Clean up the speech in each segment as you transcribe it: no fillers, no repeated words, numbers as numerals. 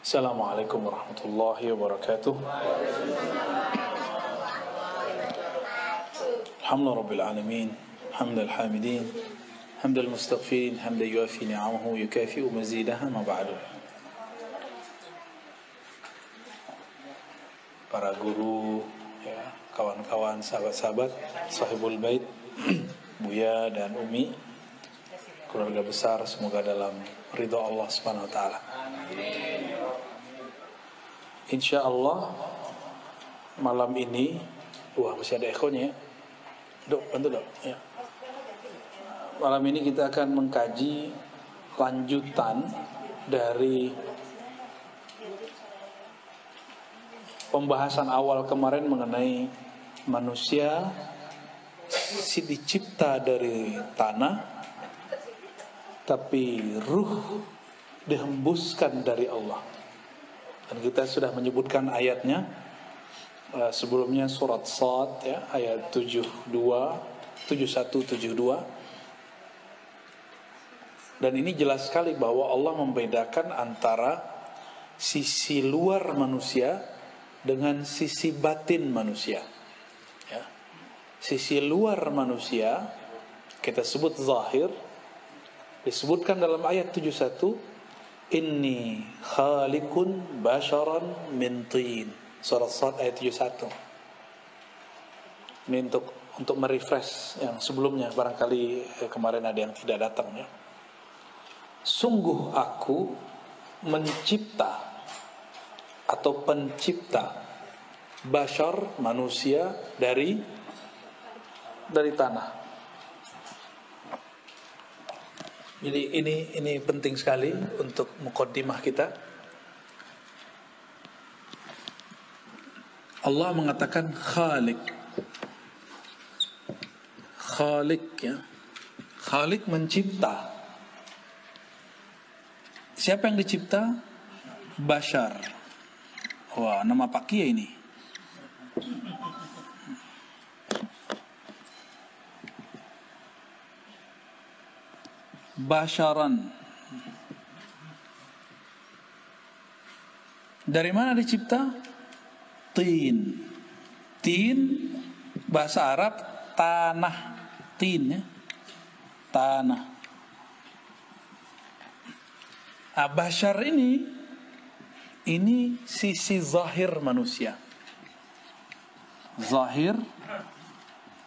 Assalamualaikum warahmatullahi wabarakatuh. Alhamdulillah rabbil alamin, hamdal hamidin, hamdal mustaghfirin, hamdan yuafi ni'amahu yukafi'u mazidaha, ma ba'du. Para guru, ya, kawan-kawan, sahabat-sahabat, sahibul bait, Buya dan Umi, keluarga besar, semoga dalam ridha Allah Subhanahu wa taala. Insya Allah malam ini, masih ada ekonya ya. Dok, bantu dok. Ya. Malam ini kita akan mengkaji lanjutan dari pembahasan awal kemarin mengenai manusia dicipta dari tanah, tapi ruh dihembuskan dari Allah. Dan kita sudah menyebutkan ayatnya sebelumnya, surat Shad ya, ayat 71 72. Dan ini jelas sekali bahwa Allah membedakan antara sisi luar manusia dengan sisi batin manusia ya. Sisi luar manusia kita sebut zahir, disebutkan dalam ayat 71, Inni khaliqun basharan min tin. Surat Shad ayat 71. Ini untuk merefresh yang sebelumnya, barangkali kemarin ada yang tidak datang ya. Sungguh aku mencipta atau pencipta bashar, manusia dari tanah. Jadi ini penting sekali untuk muqaddimah kita. Allah mengatakan Khaliq ya. Khaliq mencipta. Siapa yang dicipta? Bashar. Wah, nama Pak Kiai ini. Basharan. Dari mana dicipta? Tin. Tin bahasa Arab tanah. Tin ya. Tanah. Bashar ini sisi zahir manusia. Zahir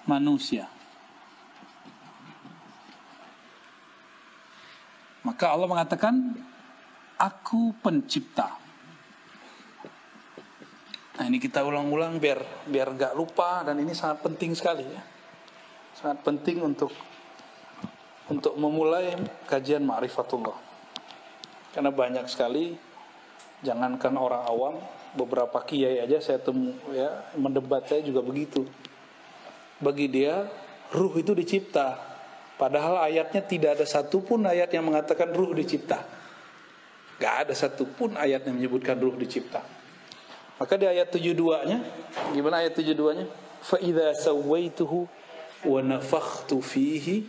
manusia. Maka Allah mengatakan, aku pencipta. Nah, ini kita ulang-ulang biar gak lupa, dan ini sangat penting sekali ya. Sangat penting untuk memulai kajian ma'rifatullah. Karena banyak sekali, jangankan orang awam, beberapa kiai aja saya temu ya, mendebat saya juga begitu. Bagi dia, ruh itu dicipta. Padahal ayatnya tidak ada satupun ayat yang mengatakan ruh dicipta. Gak ada satupun ayat yang menyebutkan ruh dicipta. Maka di ayat 72-nya, gimana ayat 72-nya? Fa idza sawaituhu wa nafakhtu fihi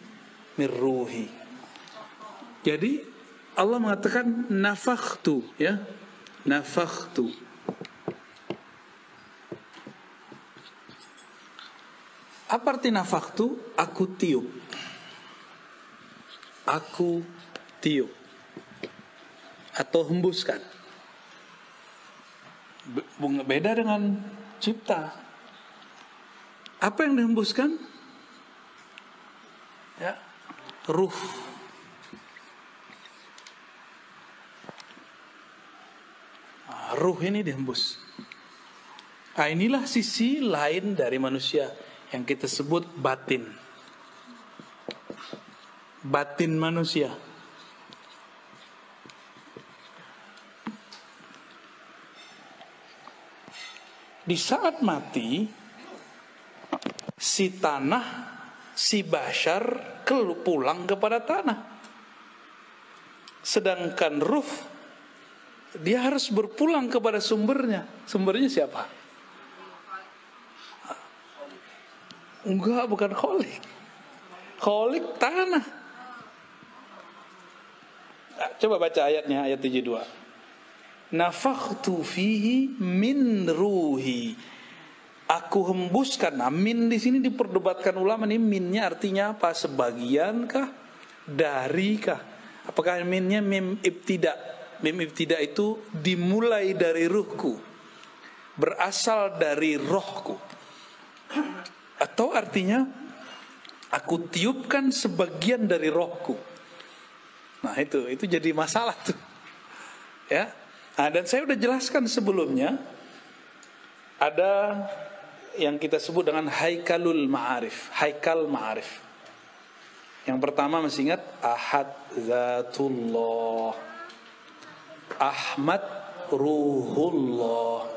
min ruhi. Jadi Allah mengatakan nafakhtu ya. Nafakhtu. Apa arti nafakhtu? Aku tiup. Aku tiup atau hembuskan. Beda dengan cipta. Apa yang dihembuskan? Ya, ruh. Ruh ini dihembus. Inilah sisi lain dari manusia yang kita sebut batin. Batin manusia. Di saat mati, si tanah, si bashar pulang kepada tanah. Sedangkan ruh, dia harus berpulang kepada sumbernya. Sumbernya siapa? Enggak, bukan Khalik. Khalik tanah. Coba baca ayatnya, ayat 72. nafakhtu fihi min ruhi. Aku hembuskan. Nah, min di sini diperdebatkan ulama, nih minnya artinya apa? Sebagian kah? Dari kah? Apakah minnya mim ibtida? Mim ibtida itu dimulai dari ruhku, berasal dari rohku. Atau artinya aku tiupkan sebagian dari rohku. Nah, itu jadi masalah tuh. Ya. Nah, dan saya udah jelaskan sebelumnya, ada yang kita sebut dengan haikalul ma'arif, haikal ma'arif. Yang pertama masih ingat, Ahad Zatullah, Ahmad Ruhullah,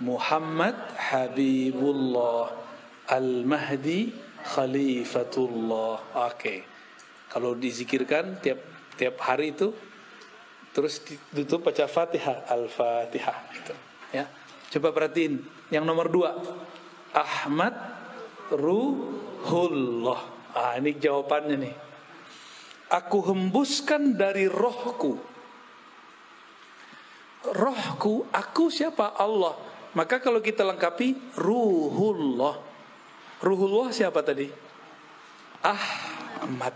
Muhammad Habibullah, Al-Mahdi Khalifatullah. Oke. Kalau dizikirkan tiap hari itu, terus ditutup baca Fatihah, Al-Fatihah gitu. Ya. Coba perhatiin yang nomor 2, Ahmad Ruhullah. Ini jawabannya nih. Aku hembuskan dari rohku. Rohku, aku siapa? Allah. Maka kalau kita lengkapi Ruhullah. Ruhullah siapa tadi? Ahmad.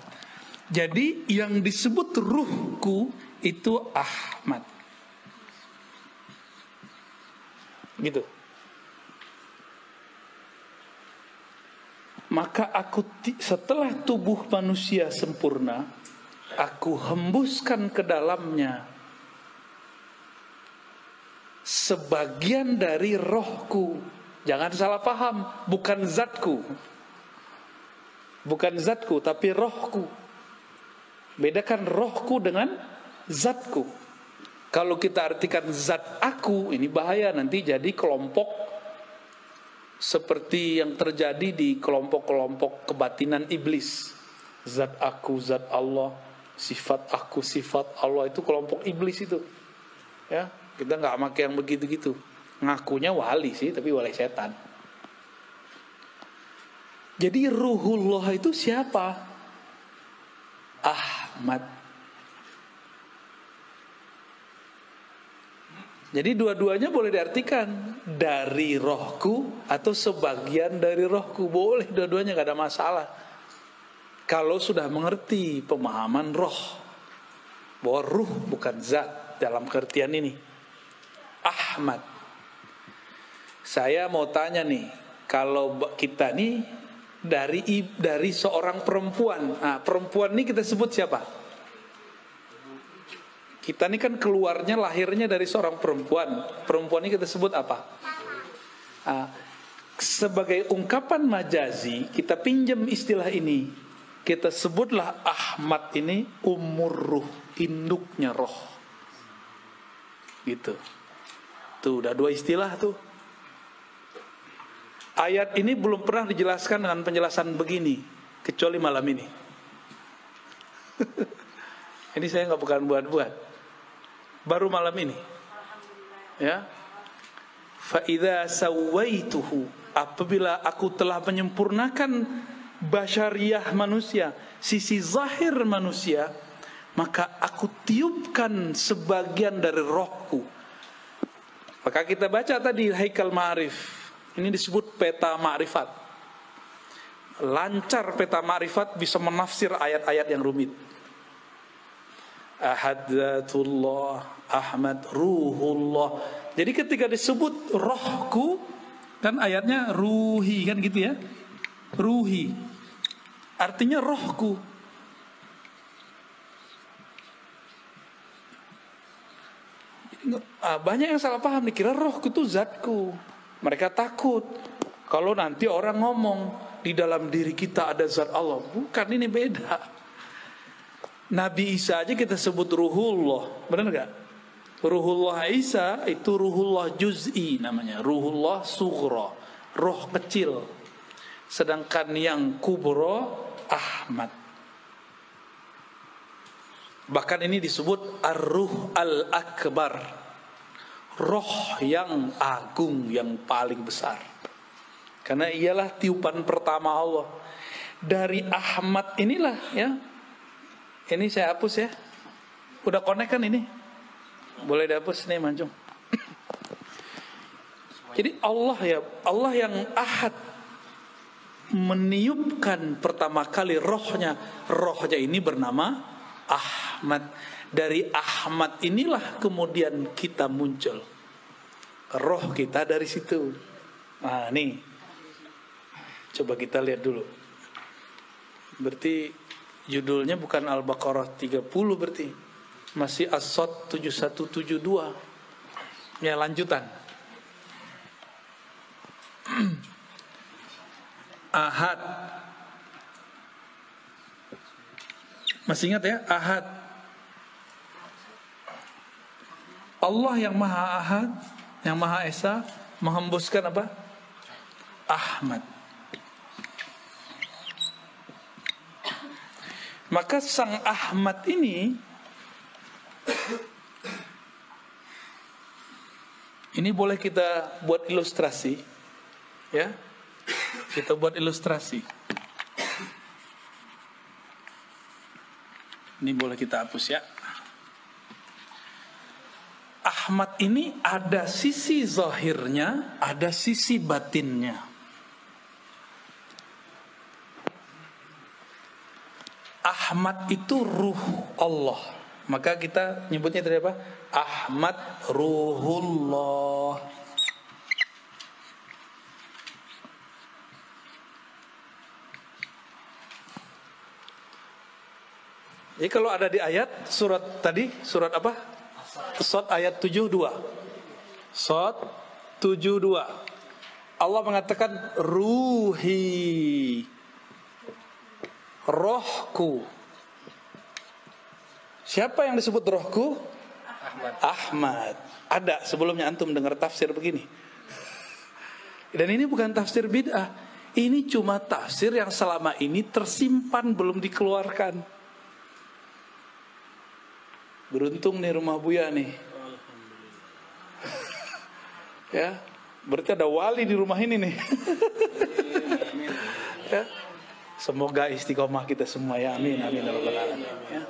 Jadi yang disebut ruhku itu Ahmad. Gitu. Maka aku setelah tubuh manusia sempurna, aku hembuskan ke dalamnya sebagian dari rohku. Jangan salah paham, bukan zatku. Bukan zatku, tapi rohku. Bedakan rohku dengan zatku. Kalau kita artikan zat aku, ini bahaya, nanti jadi kelompok seperti yang terjadi di kelompok-kelompok kebatinan iblis. Zat aku, zat Allah, sifat aku, sifat Allah, itu kelompok iblis itu. Ya, kita nggak pakai yang begitu-gitu. Ngakunya wali sih, tapi wali setan. Jadi Ruhullah itu siapa? Ahmad. Jadi dua-duanya boleh diartikan dari rohku atau sebagian dari rohku. Boleh dua-duanya, gak ada masalah. Kalau sudah mengerti pemahaman roh, bahwa ruh bukan zat dalam pengertian ini. Ahmad. Saya mau tanya nih, kalau kita nih dari seorang perempuan. Nah, perempuan ini kita sebut siapa? Kita ini kan keluarnya, lahirnya dari seorang perempuan. Perempuan ini kita sebut apa? Sebagai ungkapan majazi, kita pinjam istilah ini. Kita sebutlah Ahmad ini umur ruh, induknya roh. Gitu. Tuh, udah 2 istilah tuh. Ayat ini belum pernah dijelaskan dengan penjelasan begini, kecuali malam ini. Ini saya nggak bukan buat-buat. Baru malam ini, ya. Faida sawaituhu, apabila aku telah menyempurnakan basyariah manusia, sisi zahir manusia, maka aku tiupkan sebagian dari rohku. Maka kita baca tadi haikal ma'arif, ini disebut peta ma'rifat. Lancar peta ma'rifat bisa menafsir ayat-ayat yang rumit. Ahad Zatullah, Ahmad Ruhullah. Jadi ketika disebut rohku, kan ayatnya ruhi, kan gitu ya. Ruhi artinya rohku. Banyak yang salah paham, dikira rohku itu zatku. Mereka takut kalau nanti orang ngomong di dalam diri kita ada zat Allah. Bukan, ini beda. Nabi Isa aja kita sebut Ruhullah, benar gak? Ruhullah Isa itu Ruhullah Juz'i namanya, Ruhullah Sughra, roh kecil. Sedangkan yang kubro Ahmad. Bahkan ini disebut Ar-Ruh Al-Akbar, roh yang agung, yang paling besar. Karena ialah tiupan pertama Allah. Dari Ahmad inilah, ya. Ini saya hapus ya. Udah connect kan ini? Boleh dihapus nih Mancung. Jadi Allah yang ahad meniupkan pertama kali rohnya ini bernama Ahmad. Dari Ahmad inilah kemudian kita muncul, roh kita dari situ. Nah nih, coba kita lihat dulu. Berarti judulnya bukan Al-Baqarah 30 berarti, masih As-Sod 7172. Ya lanjutan. Ahad. Masih ingat ya? Ahad. Allah yang Maha Ahad, yang Maha Esa, menghembuskan apa? Ahmad. Maka sang Ahmad ini boleh kita buat ilustrasi. Ya, kita buat ilustrasi. Ini boleh kita hapus ya. Ahmad ini ada sisi zahirnya, ada sisi batinnya. Ahmad itu ruh Allah. Maka kita nyebutnya dari apa? Ahmad Ruhullah. Jadi kalau ada di ayat surat tadi, surat apa? Sod ayat 72. Sod 72. Allah mengatakan ruhi, rohku. Siapa yang disebut rohku? Ahmad. Ada sebelumnya antum dengar tafsir begini. Dan ini bukan tafsir bid'ah. Ini cuma tafsir yang selama ini tersimpan belum dikeluarkan. Beruntung nih rumah Buya nih. Ya, berarti ada wali di rumah ini nih. Ya. Semoga istiqomah kita semua ya. Amin amin ya rabbal alamin. Ya.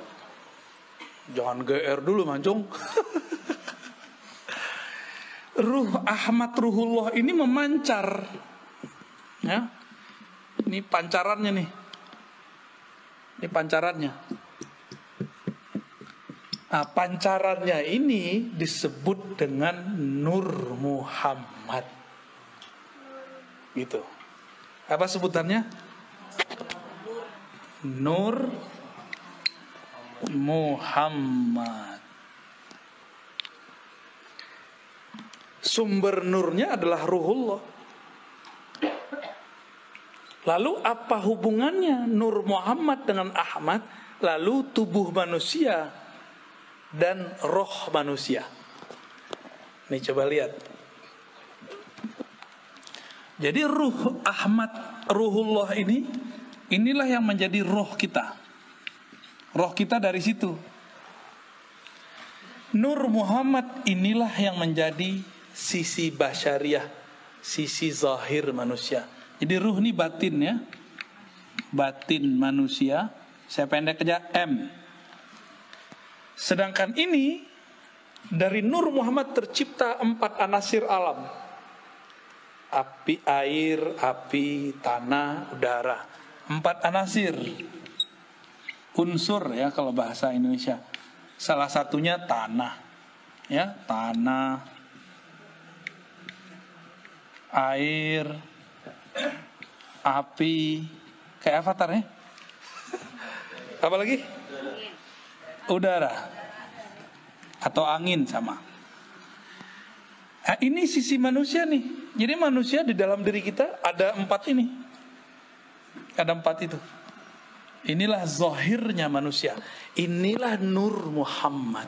Jangan GR dulu Mancung. Ruh Ahmad Ruhullah ini memancar. Ya. Ini pancarannya nih. Ini pancarannya. Nah, pancarannya ini disebut dengan Nur Muhammad. Gitu. Apa sebutannya? Nur Muhammad. Sumber nurnya adalah Ruhullah. Lalu apa hubungannya Nur Muhammad dengan Ahmad? Lalu tubuh manusia dan roh manusia. Nih coba lihat. Jadi ruh Ahmad Ruhullah inilah yang menjadi roh kita. Roh kita dari situ. Nur Muhammad inilah yang menjadi sisi basyariah, sisi zahir manusia. Jadi ruh ini batin ya. Batin manusia. Saya pendek aja M. Sedangkan ini dari Nur Muhammad tercipta 4 anasir alam. Api, air, api, tanah, udara. 4 anasir. Unsur ya kalau bahasa Indonesia. Salah satunya tanah. Ya, tanah. Air. Api. Kayak avatar ya. Apa lagi? Udara atau angin sama. Nah, ini sisi manusia nih. Jadi manusia di dalam diri kita ada 4 ini. Ada 4 itu. Inilah zahirnya manusia. Inilah Nur Muhammad.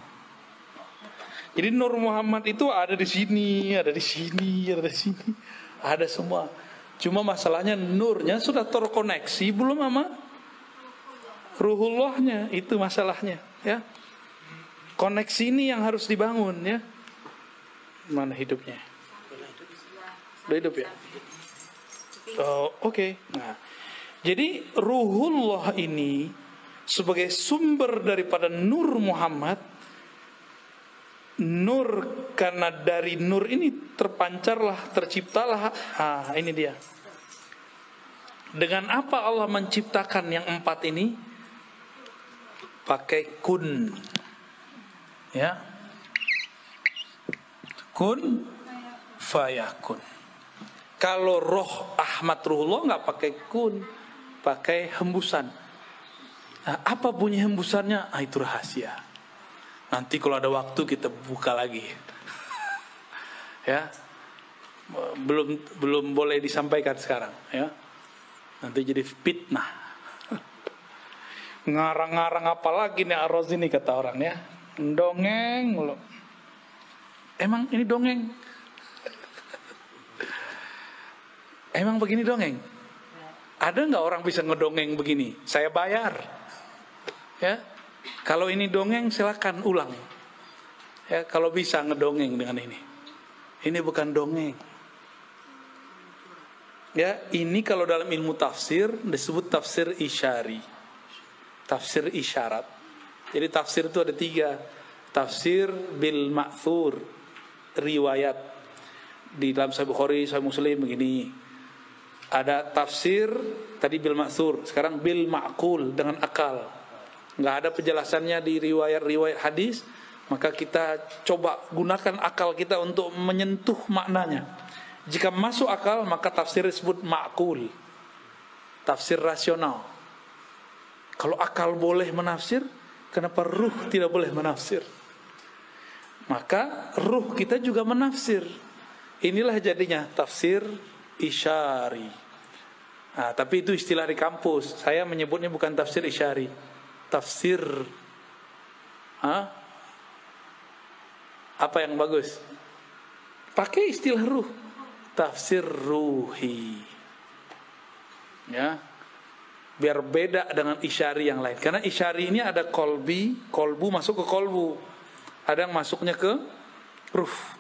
Jadi Nur Muhammad itu ada di sini, ada di sini, ada di sini, ada semua. Cuma masalahnya nurnya sudah terkoneksi belum sama Ruhullahnya, itu masalahnya ya. Koneksi ini yang harus dibangun ya. Mana hidupnya? Udah hidup ya? Oh, oke. Nah, jadi Ruhullah ini sebagai sumber daripada Nur Muhammad. nur, karena dari nur ini terpancarlah, terciptalah. Ini dia. Dengan apa Allah menciptakan yang 4 ini? Pakai kun. Ya. Kun fayakun. Kalau roh Ahmad Ruhullah nggak pakai kun, pakai hembusan. Apa bunyi hembusannya? Itu rahasia. Nanti kalau ada waktu kita buka lagi. Ya. Belum boleh disampaikan sekarang, ya. Nanti jadi fitnah. Ngarang-ngarang apa lagi nih Ar-Razi ini, kata orang, ya. Dongeng mulu. Emang ini dongeng? Emang begini dongeng? Ada nggak orang bisa ngedongeng begini? Saya bayar. Ya. Kalau ini dongeng silakan ulang. Ya, kalau bisa ngedongeng dengan ini. Ini bukan dongeng. Ya, ini kalau dalam ilmu tafsir disebut tafsir isyari. Tafsir isyarat. Jadi tafsir itu ada 3. Tafsir bil ma'thur, riwayat. Di dalam Sahih Bukhari, Sahih Muslim begini. Ada tafsir tadi bil ma'thur, sekarang bil ma'qul, dengan akal. Enggak ada penjelasannya di riwayat-riwayat hadis, maka kita coba gunakan akal kita untuk menyentuh maknanya. Jika masuk akal, maka tafsir disebut ma'qul, tafsir rasional. Kalau akal boleh menafsir, kenapa ruh tidak boleh menafsir? Maka ruh kita juga menafsir. Inilah jadinya tafsir isyari. Tapi itu istilah di kampus. Saya menyebutnya bukan tafsir isyari, tafsir apa yang bagus? Pakai istilah ruh, tafsir ruhi. Ya, biar beda dengan isyari yang lain. Karena isyari ini ada kolbu masuk ke kolbu, ada yang masuknya ke ruh.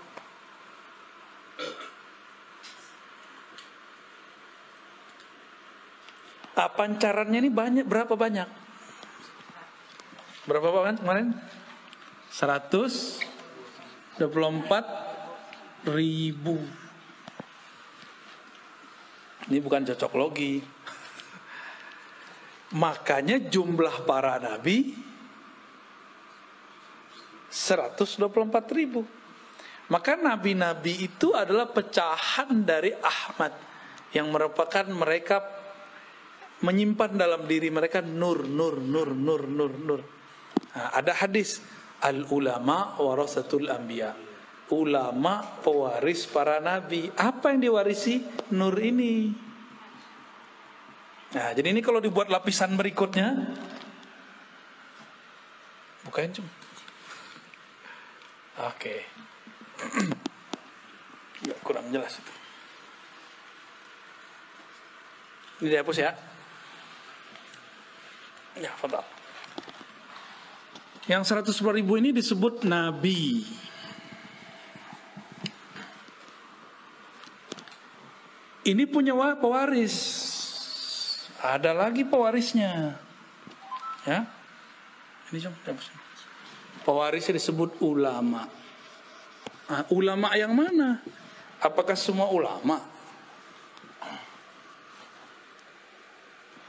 Pancarannya ini banyak, berapa banyak? Berapa banyak kemarin? 124.000. Ini bukan cocok logi. Makanya jumlah para nabi 124.000. Maka nabi-nabi itu adalah pecahan dari Ahmad, yang merupakan mereka menyimpan dalam diri mereka nur. Ada hadis, al ulama warasatul anbiya. Ulama pewaris para nabi. Apa yang diwarisi? Nur ini. Jadi ini kalau dibuat lapisan berikutnya, bukain cum. Oke. Kurang jelas itu. Ini dihapus ya. Ya, fadal. Yang 110.000 ini disebut nabi. Ini punya pewaris. Ada lagi pewarisnya. Ya. Ini pewarisnya disebut ulama. Ulama yang mana? Apakah semua ulama?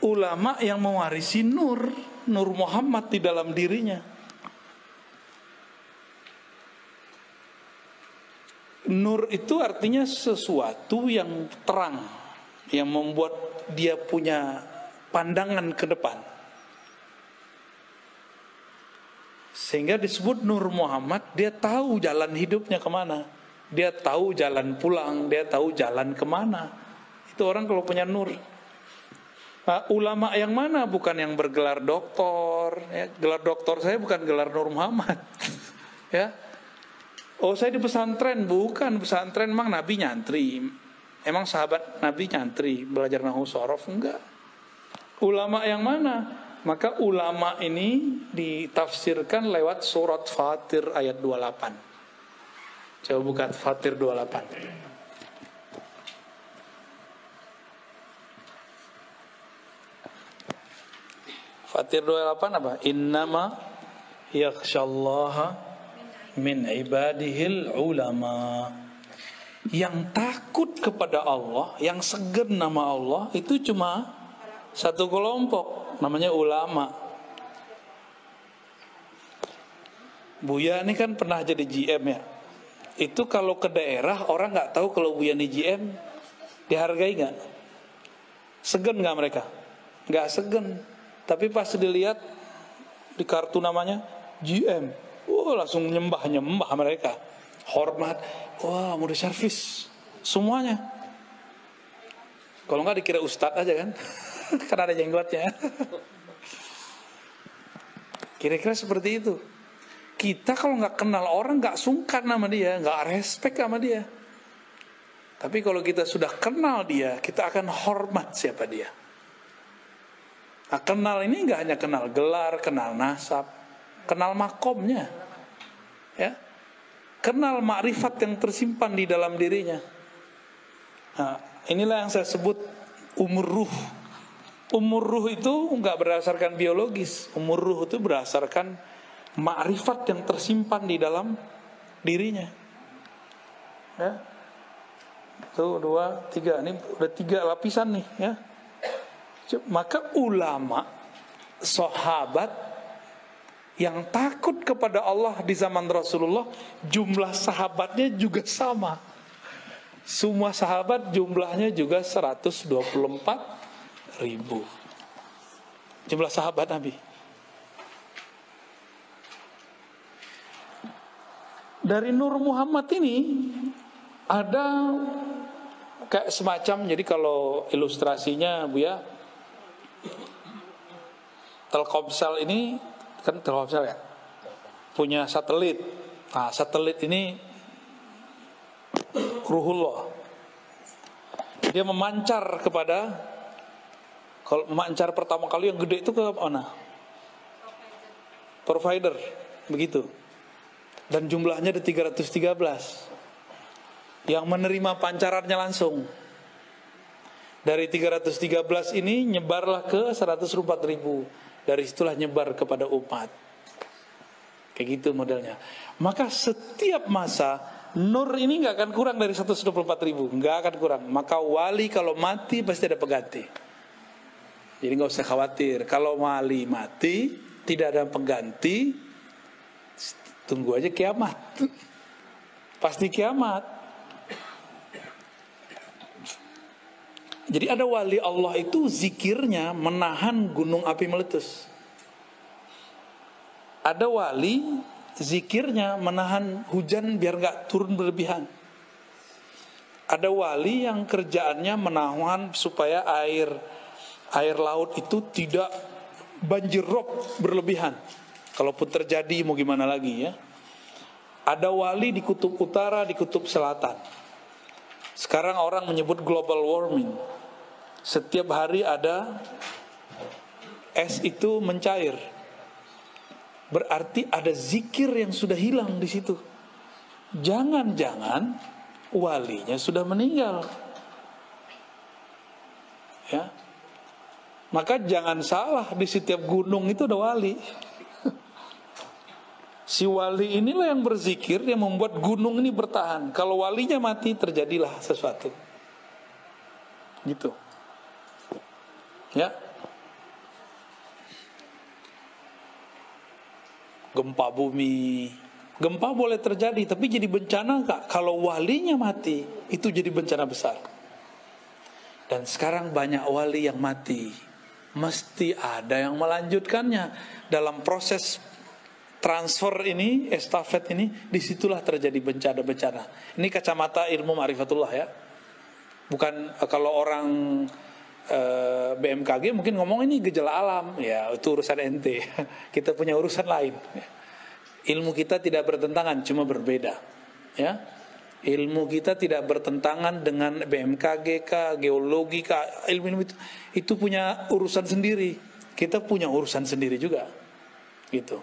Ulama yang mewarisi nur Muhammad di dalam dirinya. Nur itu artinya sesuatu yang terang, yang membuat dia punya pandangan ke depan. Sehingga disebut Nur Muhammad. Dia tahu jalan hidupnya kemana, dia tahu jalan pulang, dia tahu jalan kemana. Itu orang kalau punya nur. Ulama yang mana? Bukan yang bergelar doktor, ya. Gelar doktor saya bukan gelar Nur Muhammad. Ya. Oh, saya di pesantren. Bukan pesantren, emang Nabi nyantri? Emang sahabat Nabi nyantri belajar nahwu shorof? Enggak. Ulama yang mana? Maka ulama ini ditafsirkan lewat surat Fatir ayat 28. Coba buka Fatir 28. Fatir 28 apa? Innama yakhsyallaha min ibadihil ulama. Yang takut kepada Allah, yang segan nama Allah, itu cuma satu kelompok, namanya ulama. Buya ini kan pernah jadi GM ya. Itu kalau ke daerah orang nggak tahu kalau Buya ini GM, dihargai nggak? Segan nggak mereka? Nggak segan. Tapi pas dilihat di kartu namanya GM, langsung nyembah mereka, hormat. Wah, mau diservis semuanya. Kalau nggak dikira ustadz aja kan, karena ada jenggotnya. Kira-kira seperti itu. Kita kalau nggak kenal orang nggak sungkan sama dia, nggak respect sama dia. Tapi kalau kita sudah kenal dia, kita akan hormat siapa dia. Nah, kenal ini nggak hanya kenal gelar, kenal nasab, kenal makomnya, ya. Kenal makrifat yang tersimpan di dalam dirinya. Nah, inilah yang saya sebut umur ruh. Umur ruh itu nggak berdasarkan biologis. Umur ruh itu berdasarkan makrifat yang tersimpan di dalam dirinya. Ya. Tuh, 2, 3. Ini udah 3 lapisan nih, ya. Maka ulama, sahabat yang takut kepada Allah di zaman Rasulullah, jumlah sahabatnya juga sama. Semua sahabat jumlahnya juga 124.000. Jumlah sahabat Nabi. Dari Nur Muhammad ini ada kayak semacam, jadi kalau ilustrasinya Buya, Telkomsel ini kan Telkomsel ya, punya satelit. Nah, satelit ini ruhullah. Dia memancar kepada, kalau memancar pertama kali yang gede itu ke mana? Provider, begitu. Dan jumlahnya ada 313. Yang menerima pancarannya langsung. Dari 313 ini nyebarlah ke 104.000. Dari situlah nyebar kepada umat. Kayak gitu modelnya. Maka setiap masa nur ini gak akan kurang dari 124.000. Gak akan kurang. Maka wali kalau mati pasti ada pengganti. Jadi gak usah khawatir. Kalau wali mati tidak ada pengganti, tunggu aja kiamat. Pasti kiamat. Jadi ada wali Allah itu zikirnya menahan gunung api meletus. Ada wali zikirnya menahan hujan biar gak turun berlebihan. Ada wali yang kerjaannya menahan supaya air laut itu tidak banjir rob berlebihan. Kalaupun terjadi mau gimana lagi ya. Ada wali di kutub utara, di kutub selatan. Sekarang orang menyebut global warming. Setiap hari ada es itu mencair. Berarti ada zikir yang sudah hilang di situ. Jangan-jangan walinya sudah meninggal. Ya. Maka jangan salah, di setiap gunung itu ada wali. Si wali inilah yang berzikir yang membuat gunung ini bertahan. Kalau walinya mati terjadilah sesuatu. Gitu. Ya. Gempa bumi. Gempa boleh terjadi, tapi jadi bencana enggak? Kalau walinya mati, itu jadi bencana besar. Dan sekarang banyak wali yang mati. Mesti ada yang melanjutkannya. Dalam proses transfer ini, estafet ini, disitulah terjadi bencana-bencana. Ini kacamata ilmu ma'rifatullah ya. Bukan kalau orang BMKG mungkin ngomong ini gejala alam, ya itu urusan ente. Kita punya urusan lain. Ilmu kita tidak bertentangan, cuma berbeda. Ya, ilmu kita tidak bertentangan dengan BMKG kah, geologi kah, ilmu itu punya urusan sendiri. Kita punya urusan sendiri juga, gitu.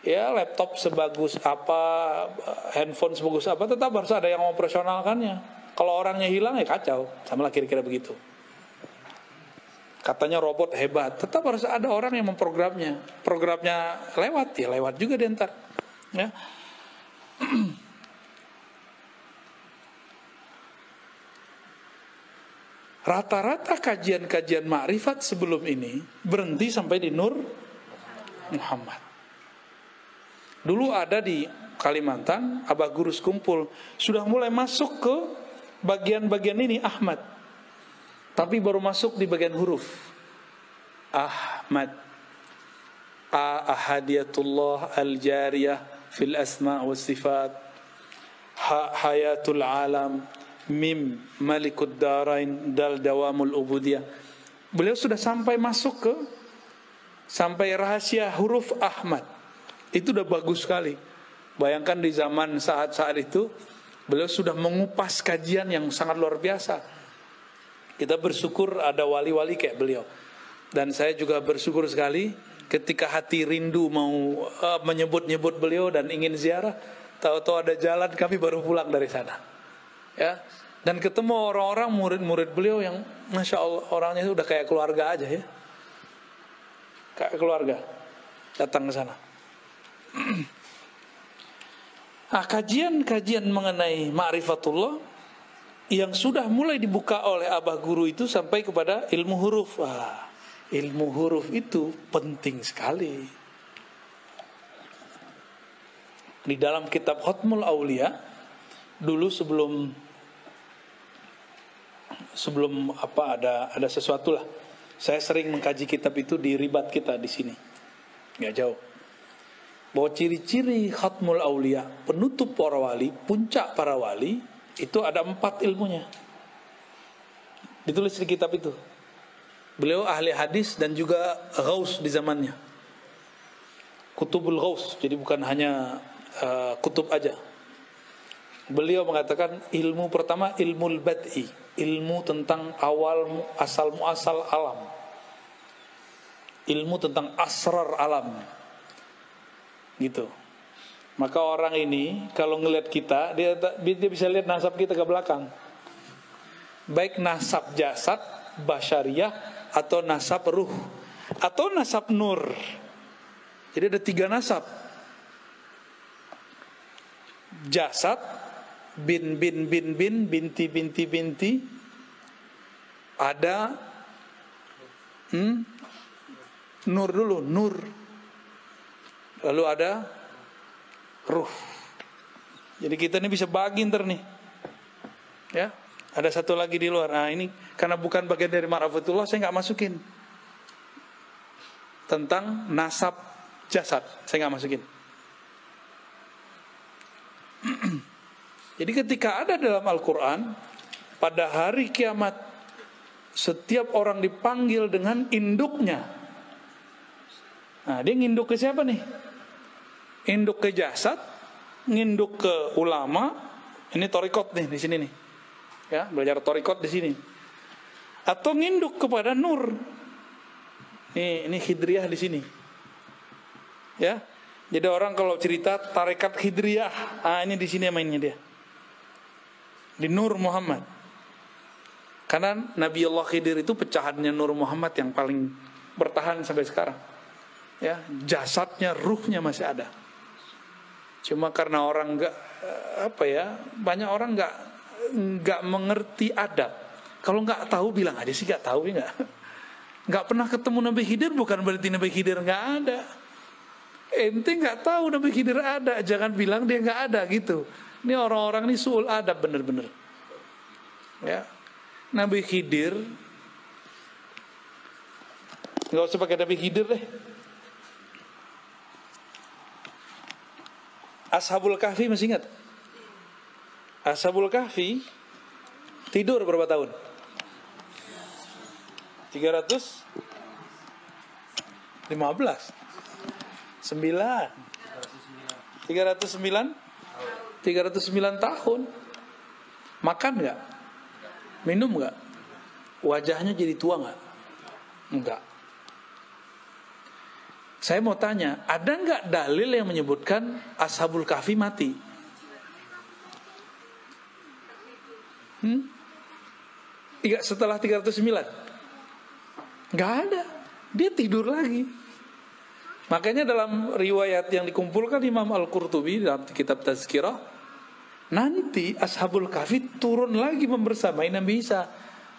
Ya laptop sebagus apa, handphone sebagus apa, tetap harus ada yang operasionalkannya. Kalau orangnya hilang ya kacau, sama lah kira-kira begitu. Katanya robot hebat, tetap harus ada orang yang memprogramnya. Programnya lewat, ya lewat juga deh ntar. Ya. Rata-rata kajian-kajian ma'rifat sebelum ini berhenti sampai di Nur Muhammad. Dulu ada di Kalimantan, Abah Gurus kumpul, sudah mulai masuk ke bagian-bagian ini Ahmad. Tapi baru masuk di bagian huruf. Ahmad. Ahadiyatullah al-jariyah fil asma' wa sifat. Hayatul alam. Mim malikud darain dal dawamul ubudiyah. Beliau sudah sampai masuk ke sampai rahasia huruf Ahmad. Itu udah bagus sekali. Bayangkan di zaman saat-saat itu beliau sudah mengupas kajian yang sangat luar biasa. Kita bersyukur ada wali-wali kayak beliau. Dan saya juga bersyukur sekali ketika hati rindu mau menyebut-nyebut beliau dan ingin ziarah, tahu-tahu ada jalan, kami baru pulang dari sana. Ya, dan ketemu orang-orang murid-murid beliau yang Masya Allah orangnya itu udah kayak keluarga aja ya. Kayak keluarga datang ke sana. Nah, kajian-kajian mengenai ma'rifatullah yang sudah mulai dibuka oleh Abah Guru itu sampai kepada ilmu huruf. Ilmu huruf itu penting sekali. Di dalam kitab Khatmul Aulia dulu sebelum ada sesuatu lah. Saya sering mengkaji kitab itu di ribat kita di sini, nggak jauh. Bahwa ciri-ciri Khatmul Aulia, penutup para wali, puncak para wali, itu ada 4 ilmunya. Ditulis di kitab itu. Beliau ahli hadis dan juga ghaus di zamannya. Kutubul ghaus, jadi bukan hanya kutub aja. Beliau mengatakan ilmu pertama ilmul bad'i, ilmu tentang awal asal muasal alam, ilmu tentang asrar alam, gitu. Maka orang ini kalau ngelihat kita, dia bisa lihat nasab kita ke belakang, baik nasab jasad basyariyah atau nasab ruh atau nasab nur. Jadi ada 3 nasab: jasad, bin binti binti, ada nur dulu, nur, lalu ada ruh. Jadi kita ini bisa bagi ntar nih, ya. Ada satu lagi di luar. Nah ini karena bukan bagian dari ma'rifatullah, saya nggak masukin tentang nasab jasad, saya nggak masukin. Jadi ketika ada dalam Al-Quran, pada hari kiamat setiap orang dipanggil dengan induknya. Nah, dia nginduk ke siapa nih? Induk ke jasad, nginduk ke ulama. Ini torikot nih di sini nih, ya, belajar torikot di sini. Atau nginduk kepada nur. Ini Khidriyah di sini, ya. Jadi orang kalau cerita tarekat Khidriyah, ini di sini mainnya dia. Di Nur Muhammad. Karena Nabi Allah Khidir itu pecahannya Nur Muhammad yang paling bertahan sampai sekarang. Ya, jasadnya, ruhnya masih ada. Cuma karena orang banyak orang nggak mengerti adab. Kalau nggak tahu bilang aja sih nggak tahu ya nggak. Nggak pernah ketemu Nabi Khidir bukan berarti Nabi Khidir nggak ada. Ente nggak tahu Nabi Khidir ada, jangan bilang dia nggak ada gitu. Ini orang-orang ini su'ul adab bener-bener. Ya, Nabi Khidir, nggak usah pakai Nabi Khidir deh. Ashabul Kahfi masih ingat? Ashabul Kahfi tidur berapa tahun? 315 309 tahun. Makan nggak? Minum nggak? Wajahnya jadi tua nggak? Enggak. Saya mau tanya, ada nggak dalil yang menyebutkan Ashabul Kahfi mati? Setelah 309? Nggak ada. Dia tidur lagi. Makanya dalam riwayat yang dikumpulkan Imam Al-Qurtubi dalam kitab Tazkirah, nanti Ashabul Kahfi turun lagi membersamai Nabi Isa.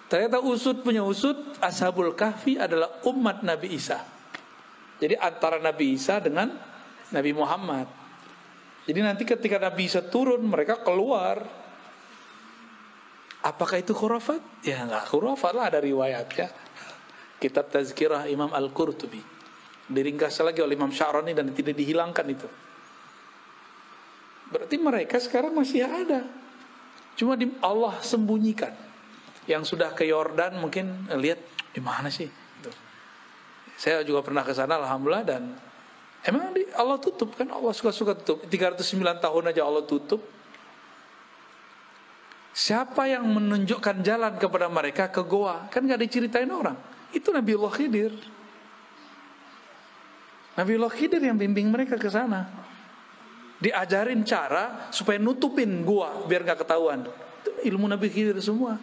Ternyata usut punya usut, Ashabul Kahfi adalah umat Nabi Isa. Jadi antara Nabi Isa dengan Nabi Muhammad. Jadi nanti ketika Nabi Isa turun, mereka keluar. Apakah itu khurafat? Ya enggak khurafat lah, ada riwayatnya. Kitab Tazkirah Imam Al-Qurtubi. Diringkas lagi oleh Imam Sya'rani dan tidak dihilangkan itu. Berarti mereka sekarang masih ada. Cuma Allah sembunyikan. Yang sudah ke Yordan mungkin lihat di mana sih? Gitu. Saya juga pernah ke sana alhamdulillah, dan emang Allah tutup kan, Allah suka-suka tutup. 309 tahun aja Allah tutup. Siapa yang menunjukkan jalan kepada mereka ke goa? Kan gak diceritain orang. Itu Nabiullah Khidir. Nabiullah Khidir yang bimbing mereka ke sana. Diajarin cara supaya nutupin gua biar gak ketahuan. Itu ilmu Nabi Khidir semua.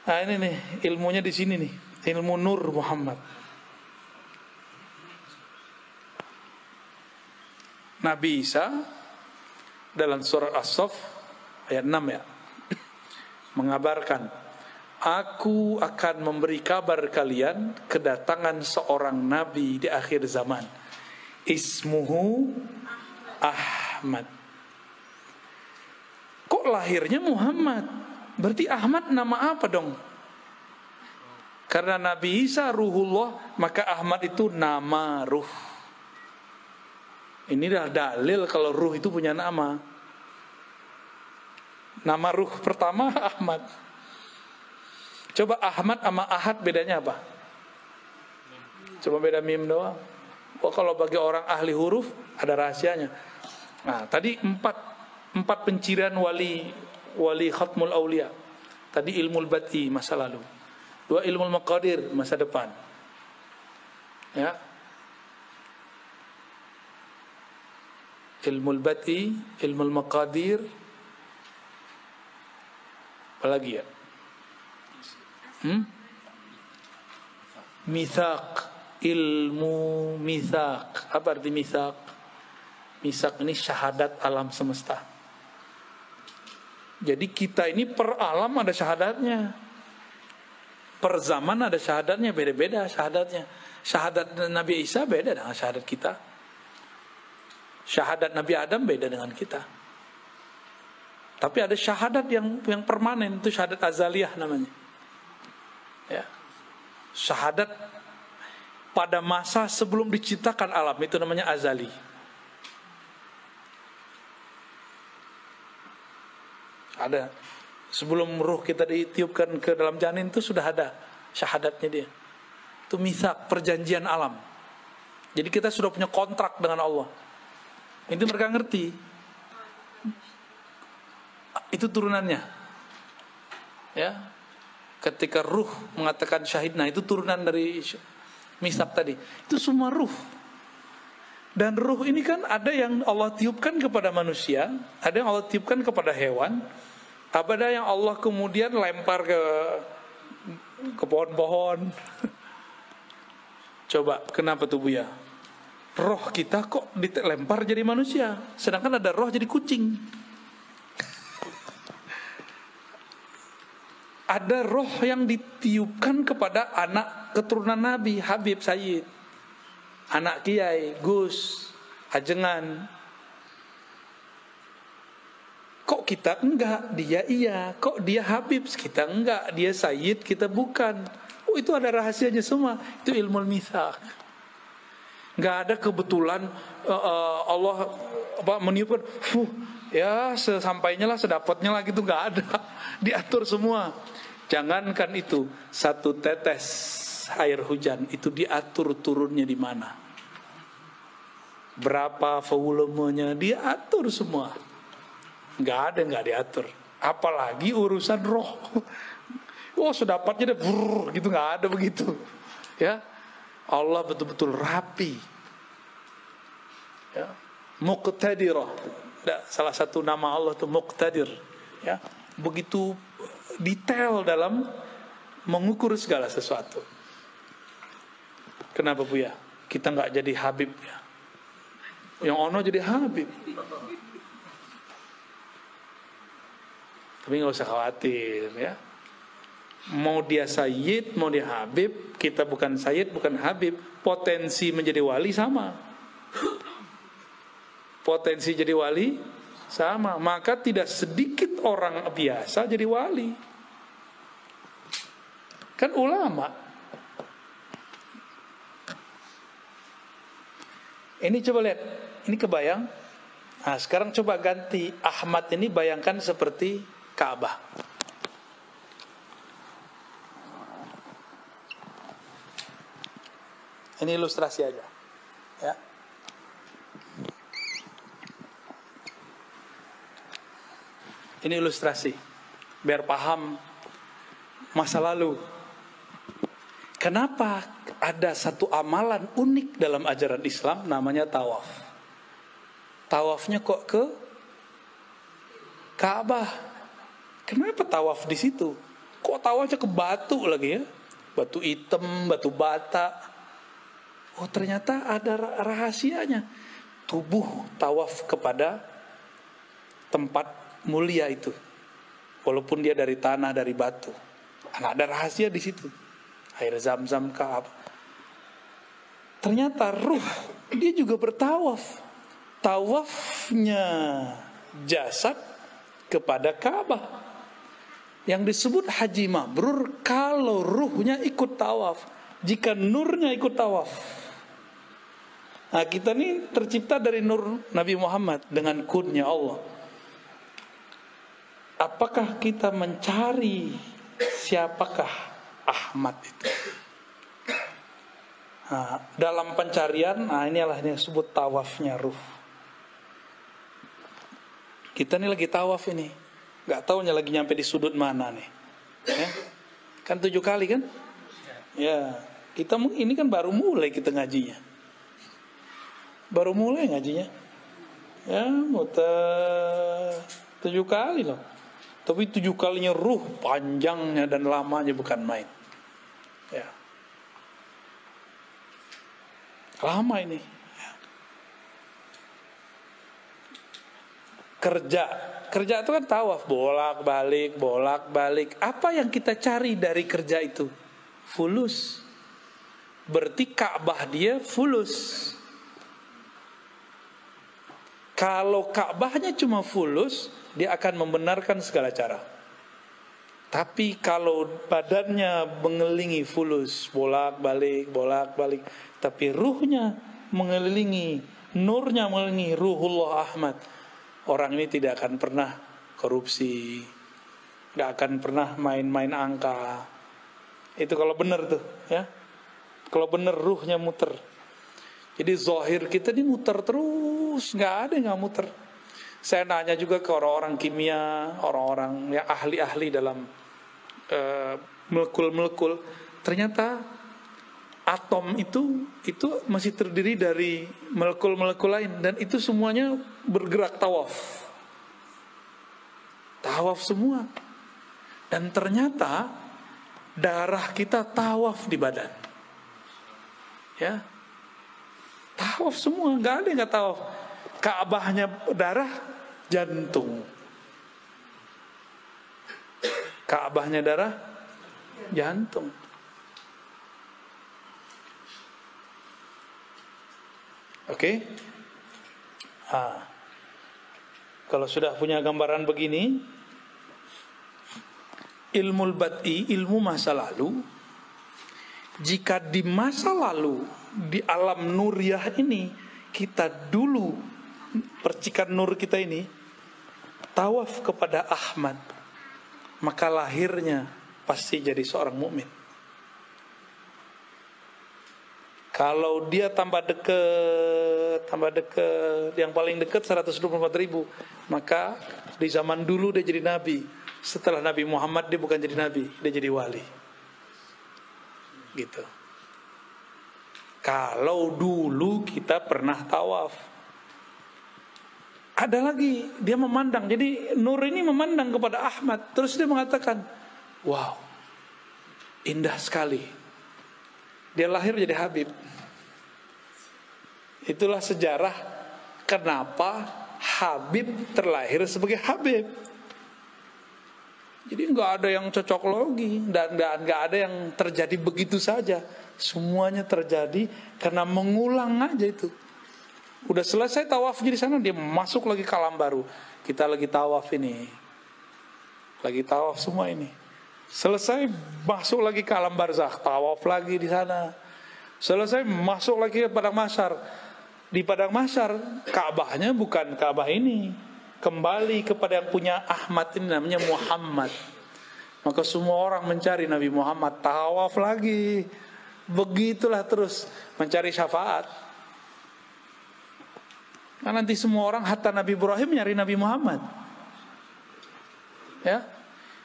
Nah ini nih ilmunya di sini nih, ilmu Nur Muhammad. Nabi Isa dalam surat As-Saff ayat 6 ya, mengabarkan, aku akan memberi kabar kalian kedatangan seorang nabi di akhir zaman. Ismuhu Ahmad. Kok lahirnya Muhammad? Berarti Ahmad nama apa dong? Karena Nabi Isa ruhullah, maka Ahmad itu nama ruh. Ini dah dalil kalau ruh itu punya nama. Nama ruh pertama Ahmad. Coba Ahmad sama Ahad bedanya apa? Coba beda mim doang. Oh, kalau bagi orang ahli huruf ada rahasianya. Nah, tadi empat pencirian wali khatmul aulia. Tadi ilmul bati masa lalu. 2 ilmul maqadir masa depan. Ya. Ilmul bati, ilmul maqadir. Apalagi ya? Mitsaq, ilmu mitsaq. Apa arti mitsaq? Mitsaq ini syahadat alam semesta. Jadi kita ini per alam ada syahadatnya. Per zaman ada syahadatnya, beda-beda syahadatnya. Syahadat Nabi Isa beda dengan syahadat kita. Syahadat Nabi Adam beda dengan kita. Tapi ada syahadat yang permanen, itu syahadat azaliyah namanya. Ya. Syahadat pada masa sebelum diciptakan alam, itu namanya azali. Ada. Sebelum ruh kita ditiupkan ke dalam janin itu sudah ada syahadatnya dia. Itu mitsaq, perjanjian alam. Jadi kita sudah punya kontrak dengan Allah. Itu mereka ngerti. Itu turunannya. Ya. Ketika ruh mengatakan syahid, nah itu turunan dari mitsaq tadi. Itu semua ruh. Dan ruh ini kan ada yang Allah tiupkan kepada manusia, ada yang Allah tiupkan kepada hewan, ada yang Allah kemudian lempar ke pohon-pohon. Coba kenapa tuh Buya? Roh kita kok dilempar jadi manusia, sedangkan ada roh jadi kucing. Ada roh yang ditiupkan kepada anak keturunan Nabi, Habib Sayyid, anak Kiai, Gus, Ajengan. Kok kita enggak, dia iya. Kok dia Habib, kita enggak. Dia Sayyid, kita bukan. Oh, itu ada rahasianya semua. Itu ilmu mitsaq. Enggak ada kebetulan Allah meniupkan, ya sesampainya lah, sedapatnya lah gitu, enggak ada. Diatur semua. Jangankan itu, satu tetes air hujan itu diatur turunnya di mana, berapa volumenya diatur semua. Nggak ada yang nggak diatur. Apalagi urusan roh. Oh sedapatnya deh, gitu, nggak ada begitu. Ya, Allah betul-betul rapi. Ya, Muqtadirah. Salah satu nama Allah itu Muqtadir. Ya, begitu detail dalam mengukur segala sesuatu. Kenapa Buya? Kita nggak jadi Habib ya? Yang ono jadi Habib. Tapi nggak usah khawatir ya. Mau dia Sayyid, mau dia Habib, kita bukan Sayyid, bukan Habib. Potensi menjadi wali sama. Potensi jadi wali sama. Maka tidak sedikit orang biasa jadi wali. Kan ulama. Ini coba lihat, ini kebayang. Nah, sekarang coba ganti Ahmad ini, bayangkan seperti Ka'bah. Ini ilustrasi aja, ya. Ini ilustrasi, biar paham masa lalu. Kenapa ada satu amalan unik dalam ajaran Islam namanya tawaf? Tawafnya kok ke Ka'bah? Kenapa tawaf di situ? Kok tawafnya ke batu lagi ya? Batu hitam, batu bata. Oh, ternyata ada rahasianya. Tubuh tawaf kepada tempat mulia itu. Walaupun dia dari tanah, dari batu. Nah, ada rahasia di situ. Air zam-zam Ka'bah. Ternyata ruh dia juga bertawaf. Tawafnya jasad kepada Ka'bah. Yang disebut haji mabrur kalau ruhnya ikut tawaf. Jika nurnya ikut tawaf. Nah, kita ini tercipta dari nur Nabi Muhammad dengan kunnya Allah. Apakah kita mencari siapakah Ahmad itu? Nah, dalam pencarian, inilah yang disebut tawafnya ruh. Kita ini lagi tawaf ini, nggak tahunya lagi nyampe di sudut mana nih. Ya? Kan 7 kali kan? Ya, kita ini kan baru mulai kita ngajinya. Baru mulai ngajinya. Ya, muter 7 kali loh. Tapi 7 kalinya ruh, panjangnya dan lamanya bukan main. Ya. Lama ini. Ya. Kerja itu kan tawaf, bolak-balik. Apa yang kita cari dari kerja itu? Fulus. Berarti Ka'bah dia fulus. Kalau Ka'bahnya cuma fulus, dia akan membenarkan segala cara. Tapi kalau badannya mengelilingi fulus, bolak-balik, tapi ruhnya mengelilingi, nurnya mengelilingi ruhullah Ahmad, orang ini tidak akan pernah korupsi, gak akan pernah main-main angka. Itu kalau benar tuh, ya. Kalau benar ruhnya muter. Jadi zahir kita ini muter terus, nggak ada yang nggak muter. Saya nanya juga ke orang-orang kimia, orang-orang yang ahli-ahli dalam molekul-molekul. Ternyata atom itu masih terdiri dari molekul-molekul lain, dan itu semuanya bergerak tawaf. Tawaf semua. Dan ternyata darah kita tawaf di badan. Ya. Tawaf semua, nggak ada yang nggak tawaf. Ka'bahnya darah, jantung. Ka'bahnya darah, jantung. Oke? Kalau sudah punya gambaran begini, ilmu bat'i, ilmu masa lalu, jika di masa lalu di alam nuriyah ini kita dulu percikan nur kita ini tawaf kepada Ahmad, maka lahirnya pasti jadi seorang mukmin. Kalau dia tambah dekat, yang paling dekat 124.000, maka di zaman dulu dia jadi nabi. Setelah Nabi Muhammad dia bukan jadi nabi, dia jadi wali. Gitu. Kalau dulu kita pernah tawaf. Ada lagi, dia memandang. Jadi nur ini memandang kepada Ahmad. Terus dia mengatakan, wow, indah sekali. Dia lahir jadi Habib. Itulah sejarah kenapa Habib terlahir sebagai Habib. Jadi nggak ada yang cocok logi dan nggak ada yang terjadi begitu saja. Semuanya terjadi karena mengulang aja itu. Udah selesai tawaf di sana, dia masuk lagi ke alam baru. Kita lagi tawaf ini, lagi tawaf semua ini. Selesai masuk lagi ke alam barzakh, tawaf lagi di sana. Selesai masuk lagi ke padang mahsyar. Di padang mahsyar Ka'bahnya bukan Ka'bah ini, kembali kepada yang punya Ahmad ini, namanya Muhammad. Maka semua orang mencari Nabi Muhammad, tawaf lagi. Begitulah terus mencari syafaat. Nah, nanti semua orang hatta Nabi Ibrahim nyari Nabi Muhammad. Ya.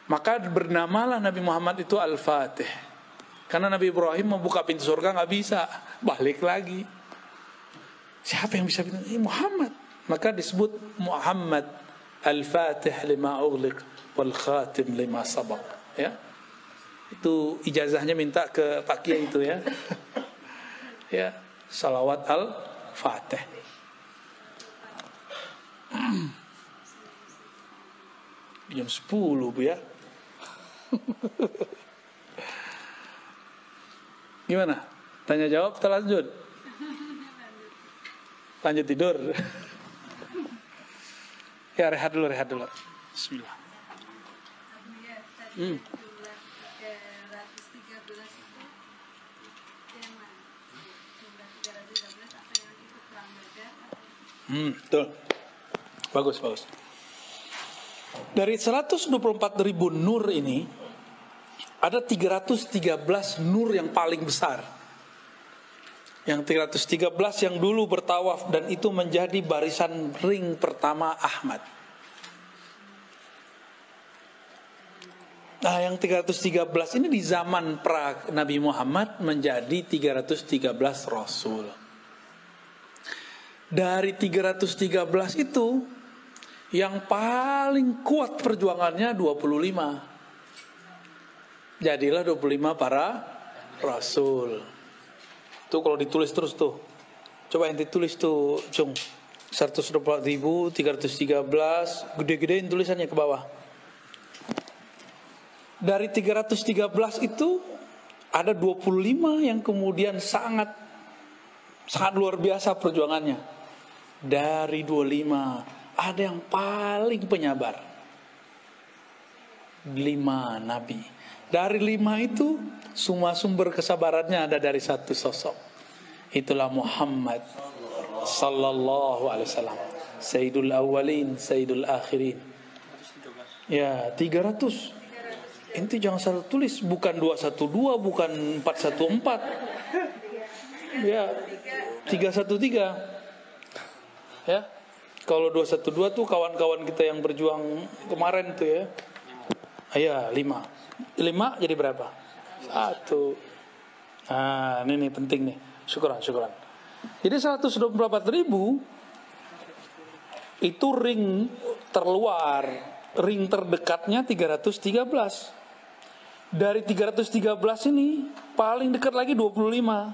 Maka bernamalah Nabi Muhammad itu Al-Fatih. Karena Nabi Ibrahim membuka pintu surga nggak bisa, balik lagi. Siapa yang bisa pintu? Muhammad. Maka disebut Muhammad Al-Fatih lima ughliq wal khatim lima sabaq. Ya. Itu ijazahnya minta ke Pak Kiai itu ya. Ya, salawat Al-Fatih. Jam 10 Bu ya. Gimana? Tanya jawab atau lanjut? Lanjut tidur. Ya rehat dulu. Bismillah. Betul. Bagus. Dari 124.000 nur ini, ada 313 nur yang paling besar. Yang 313 yang dulu bertawaf dan itu menjadi barisan ring pertama Ahmad. Nah, yang 313 ini di zaman pra Nabi Muhammad menjadi 313 Rasul. Dari 313 itu yang paling kuat perjuangannya 25. Jadilah 25 para Rasul. Itu kalau ditulis terus tuh. Coba yang ditulis tuh, Cung. 124.313, gede-gedein tulisannya ke bawah. Dari 313 itu ada 25 yang kemudian sangat luar biasa perjuangannya. Dari 25 ada yang paling penyabar, 5 nabi. Dari 5 itu semua sumber kesabarannya ada dari satu sosok. Itulah Muhammad sallallahu alaihi wasallam, Sayyidul Awwalin, Sayyidul Akhirin. Ya, 300. Inti jangan salah tulis, bukan 212, bukan 414. Ya, 313. Ya. Kalau 212 tuh kawan-kawan kita yang berjuang kemarin tuh ya. Iya, 5 jadi berapa? 1. Nah, ini penting nih. Syukuran. Jadi 124.000 itu ring terluar, ring terdekatnya 313. Dari 313 ini paling dekat lagi 25.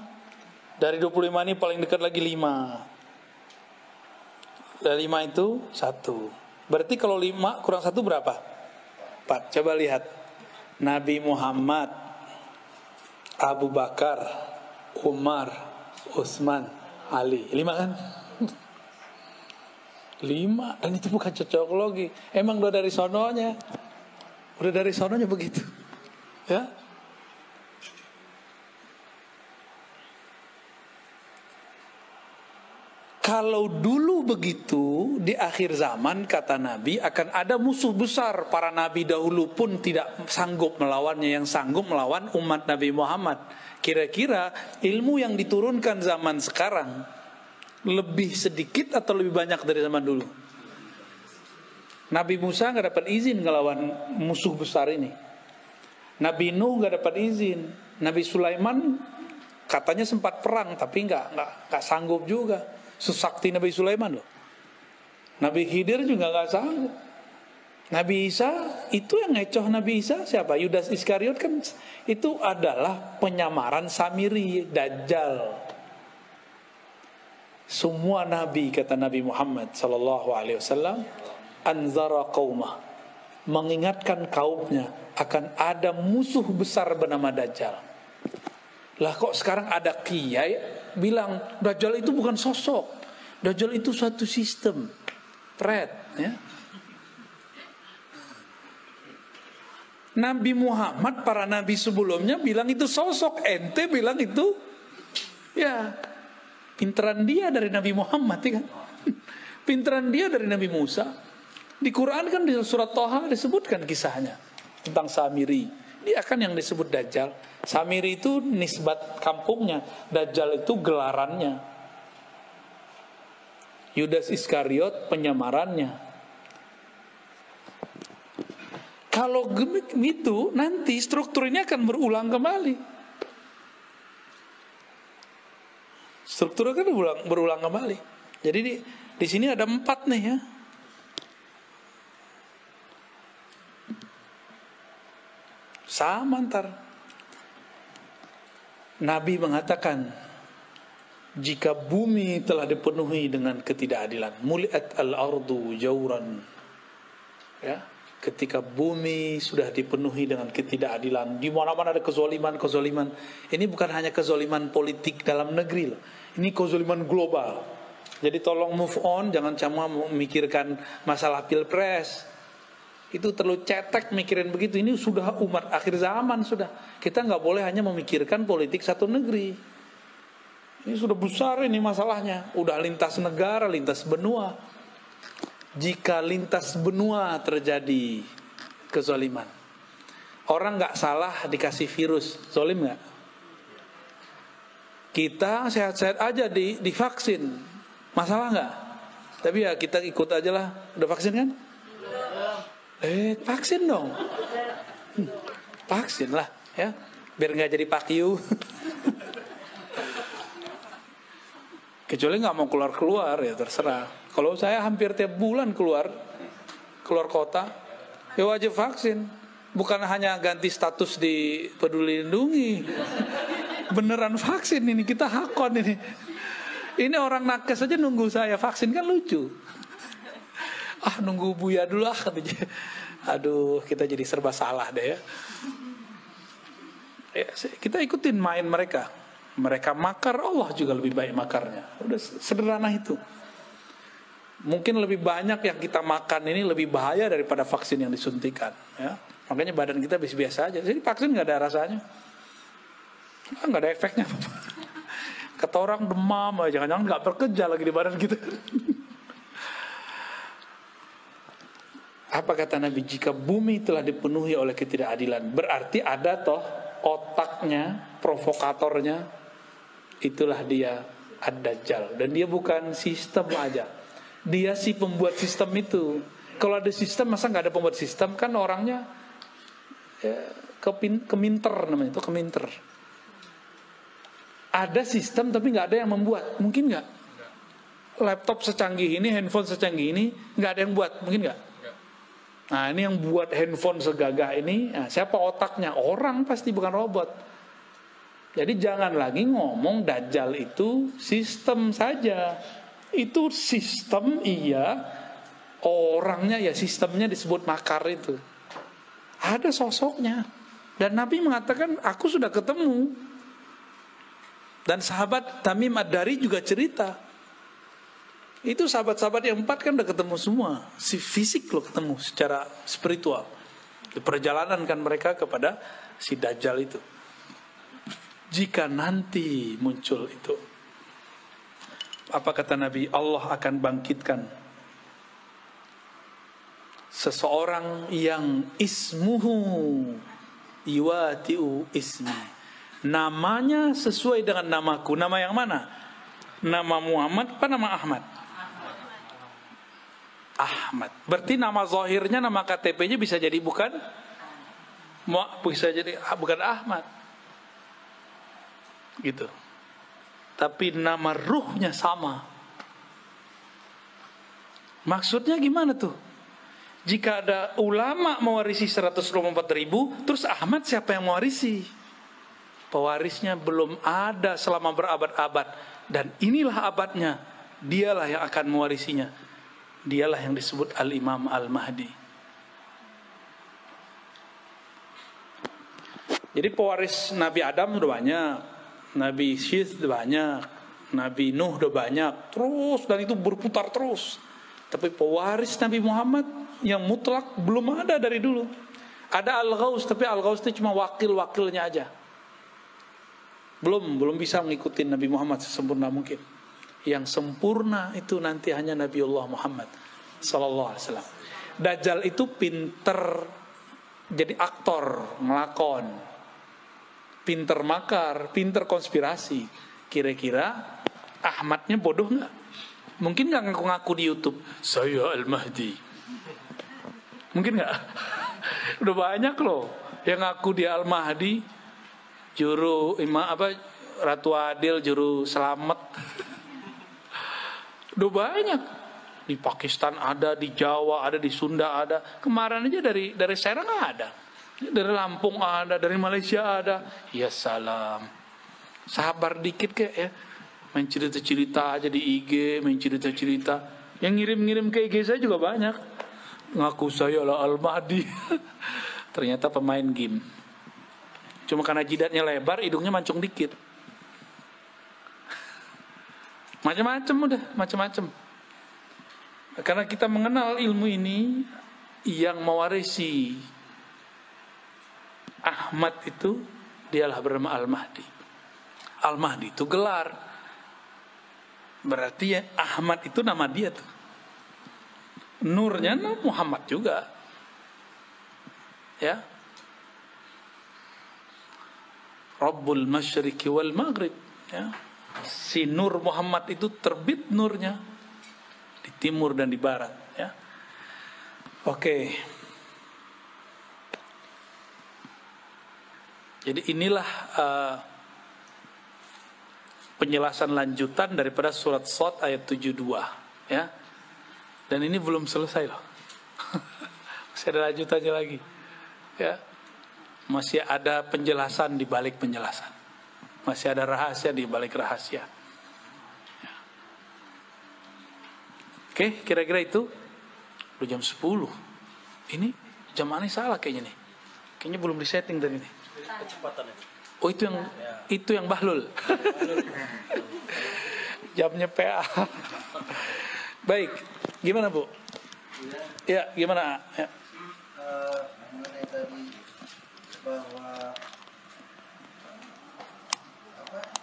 Dari 25 ini paling dekat lagi 5. Dari 5 itu 1. Berarti kalau 5 kurang 1 berapa? 4. Coba lihat. Nabi Muhammad, Abu Bakar, Umar, Utsman, Ali. 5 kan? 5. Dan itu bukan cocok logi. Emang udah dari sononya. Begitu. Ya. Kalau dulu begitu, di akhir zaman kata Nabi akan ada musuh besar. Para Nabi dahulu pun tidak sanggup melawannya, yang sanggup melawan umat Nabi Muhammad. Kira-kira ilmu yang diturunkan zaman sekarang lebih sedikit atau lebih banyak dari zaman dulu? Nabi Musa gak dapat izin ngelawan musuh besar ini. Nabi Nuh gak dapat izin. Nabi Sulaiman katanya sempat perang, tapi gak sanggup juga. Sesakti Nabi Sulaiman loh. Nabi Khidir juga gak sanggup. Nabi Isa itu yang ngecoh Nabi Isa siapa? Yudas Iskariot kan itu adalah penyamaran Samiri, Dajjal. Semua Nabi, kata Nabi Muhammad sallallahu alaihi wasallam, anzara qaumah, mengingatkan kaumnya akan ada musuh besar bernama Dajjal. Lah kok sekarang ada kiai bilang Dajjal itu bukan sosok, Dajjal itu suatu sistem, threat, ya. Nabi Muhammad, para nabi sebelumnya bilang itu sosok, ente bilang itu, ya, pinteran dia dari Nabi Muhammad, ya kan? Pinteran dia dari Nabi Musa. Di Quran kan di surat Thaha disebutkan kisahnya tentang Samiri. Dia kan yang disebut Dajjal. Samiri itu nisbat kampungnya, Dajjal itu gelarannya. Yudas Iskariot penyamarannya. Kalau gitu nanti struktur ini akan berulang kembali. Strukturnya kan berulang kembali. Jadi di sini ada 4 nih ya. Sama ntar. Nabi mengatakan, jika bumi telah dipenuhi dengan ketidakadilan, muliat al-ardu jauran, ya, ketika bumi sudah dipenuhi dengan ketidakadilan, di mana-mana ada kezaliman. Ini bukan hanya kezaliman politik dalam negeri loh. Ini kezaliman global. Jadi tolong move on, jangan cuma memikirkan masalah pilpres. Itu terlalu cetek mikirin begitu. Ini sudah umat akhir zaman sudah. Kita nggak boleh hanya memikirkan politik satu negeri. Ini sudah besar ini masalahnya. Udah lintas negara, lintas benua. Jika lintas benua terjadi kezaliman, orang nggak salah dikasih virus, zalim nggak? Kita sehat-sehat aja divaksin, masalah nggak? Tapi ya kita ikut aja lah. Udah vaksin kan? Vaksin dong. Vaksin lah ya, biar nggak jadi pakyu. Kecuali nggak mau keluar ya terserah. Kalau saya hampir tiap bulan keluar kota, ya wajib vaksin. Bukan hanya ganti status di Peduli Lindungi, beneran vaksin ini, kita hakon ini. Ini orang nakes aja nunggu saya vaksin kan lucu. Nunggu Buya dulu katanya. Aduh, kita jadi serba salah deh ya. Kita ikutin main mereka. Mereka makar, Allah juga lebih baik makarnya. Udah sederhana itu. Mungkin lebih banyak yang kita makan ini lebih bahaya daripada vaksin yang disuntikan, ya. Makanya badan kita biasa aja. Jadi vaksin nggak ada rasanya, nggak ada efeknya. Kata orang demam, jangan-jangan nggak bekerja lagi di badan kita. Apa kata Nabi? Jika bumi telah dipenuhi oleh ketidakadilan, berarti ada toh otaknya, provokatornya, itulah dia Ad-Dajjal. Dan dia bukan sistem aja, dia si pembuat sistem itu. Kalau ada sistem, masa nggak ada pembuat sistem? Kan orangnya keminter namanya itu, keminter. Ada sistem tapi nggak ada yang membuat, mungkin nggak? Laptop secanggih ini, handphone secanggih ini, nggak ada yang buat, mungkin nggak? Nah ini yang buat handphone segagah ini, siapa otaknya? Orang pasti, bukan robot. Jadi jangan lagi ngomong Dajjal itu sistem saja. Itu sistem iya, orangnya ya sistemnya disebut makar itu. Ada sosoknya. Dan Nabi mengatakan, aku sudah ketemu. Dan sahabat Tamim Ad-Dari juga cerita. Itu sahabat-sahabat yang 4 kan udah ketemu semua. Si fisik loh ketemu secara spiritual. Di perjalanan kan mereka kepada si Dajjal itu. Jika nanti muncul itu, apa kata Nabi? Allah akan bangkitkan seseorang yang ismuhu yuwatiu ismi, namanya sesuai dengan namaku. Nama yang mana? Nama Muhammad apa nama Ahmad? Ahmad. Berarti nama zahirnya, nama KTP-nya bisa jadi bukan Ahmad. Gitu. Tapi nama ruhnya sama. Maksudnya gimana tuh? Jika ada ulama mewarisi 124.000, terus Ahmad siapa yang mewarisi? Pewarisnya belum ada selama berabad-abad. Dan inilah abadnya. Dialah yang akan mewarisinya. Dialah yang disebut Al-Imam Al-Mahdi. Jadi pewaris Nabi Adam sudah banyak, Nabi Syith sudah banyak, Nabi Nuh sudah banyak, terus, dan itu berputar terus. Tapi pewaris Nabi Muhammad yang mutlak belum ada dari dulu. Ada Al-Ghaus, tapi Al-Ghaus itu cuma wakil-wakilnya aja. Belum bisa mengikuti Nabi Muhammad sesempurna mungkin. Yang sempurna itu nanti hanya Nabiullah Muhammad sallallahu alaihi wasallam. Dajjal itu pinter jadi aktor, ngelakon, pinter makar, pinter konspirasi. Kira-kira Ahmadnya bodoh nggak? Mungkin nggak ngaku-ngaku di YouTube, saya Al-Mahdi. Mungkin nggak? Udah banyak loh yang ngaku dia Al-Mahdi, juru Ratu Adil, juru selamat. Udah banyak. Di Pakistan ada, di Jawa ada, di Sunda ada. Kemarin aja dari Serang ada. Dari Lampung ada, dari Malaysia ada. Ya salam. Sabar dikit kek ya. Main cerita-cerita aja di IG, main cerita-cerita. Yang ngirim-ngirim ke IG saya juga banyak. Ngaku saya lah Al-Mahdi. Ternyata pemain game. Cuma karena jidatnya lebar, hidungnya mancung dikit. Macam-macam udah, macam-macam. Karena kita mengenal ilmu ini, yang mewarisi Ahmad itu dialah bernama Al-Mahdi. Al-Mahdi itu gelar. Berarti ya Ahmad itu nama dia tuh. Nurnya Muhammad juga. Ya. Rabbul Masyriqi wal Maghrib, ya. Si Nur Muhammad itu terbit nurnya di timur dan di barat, ya. Oke. Jadi inilah penjelasan lanjutan daripada surat Shad ayat 72, ya. Dan ini belum selesai loh. Masih ada lanjutannya lagi, ya. Masih ada penjelasan di balik penjelasan. Masih ada rahasia di balik rahasia. Ya. Oke, kira-kira itu. Udah jam 10. Ini jam mana salah kayaknya nih. Kayaknya belum disetting tadi nih. Oh, itu yang Bahlul. Jamnya PA. Baik, gimana Bu? Ya, gimana? Ya. Mengenai tadi bahwa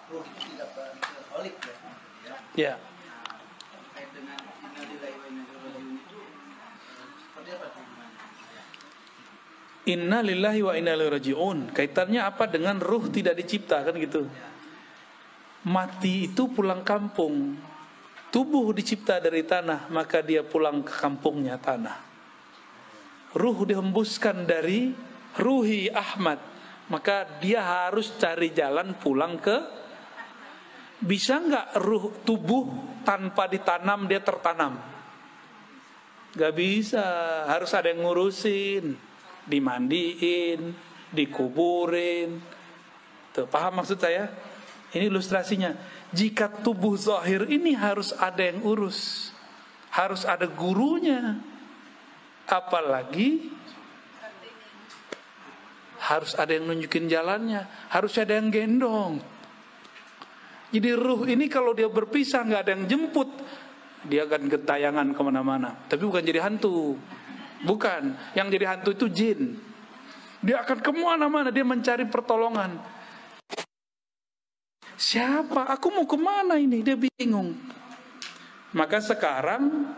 ruh itu tidak berholik ya. Ya. Terkait dengan innalillahi wa inna ilaihi raji'un itu seperti apa teman-teman? Inna lillahi wa inna ilaihi raji'un. Kaitannya apa dengan ruh tidak dicipta, kan gitu. Mati itu pulang kampung. Tubuh dicipta dari tanah, maka dia pulang ke kampungnya tanah. Ruh dihembuskan dari ruhi Ahmad, maka dia harus cari jalan pulang ke. Bisa nggak ruh tubuh tanpa ditanam dia tertanam? Gak bisa, harus ada yang ngurusin, dimandiin, dikuburin. Tuh, paham maksud saya? Ini ilustrasinya. Jika tubuh zahir ini harus ada yang urus, harus ada gurunya, apalagi harus ada yang nunjukin jalannya, harus ada yang gendong. Jadi ruh ini kalau dia berpisah nggak ada yang jemput, dia akan gentayangan kemana-mana. Tapi bukan jadi hantu, bukan. Yang jadi hantu itu jin. Dia akan kemana-mana, dia mencari pertolongan. Siapa? Aku mau kemana ini? Dia bingung. Maka sekarang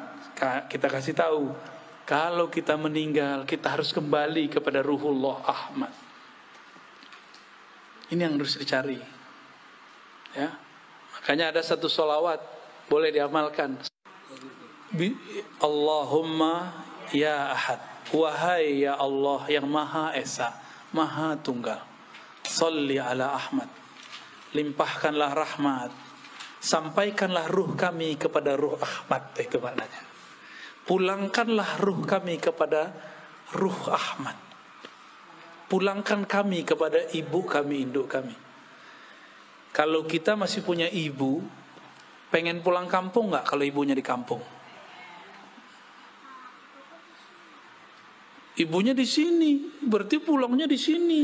kita kasih tahu, kalau kita meninggal, kita harus kembali kepada Ruhullah Ahmad. Ini yang harus dicari. Ya, makanya ada satu sholawat boleh diamalkan. Allahumma ya Ahad, wahai ya Allah yang Maha Esa, Maha Tunggal, Salli ala Ahmad, limpahkanlah rahmat, sampaikanlah ruh kami kepada ruh Ahmad. Itu maknanya. pulangkanlah ruh kami kepada ruh Ahmad. Pulangkan kami kepada ibu kami, induk kami. Kalau kita masih punya ibu, pengen pulang kampung nggak kalau ibunya di kampung? Ibunya di sini, berarti pulangnya di sini,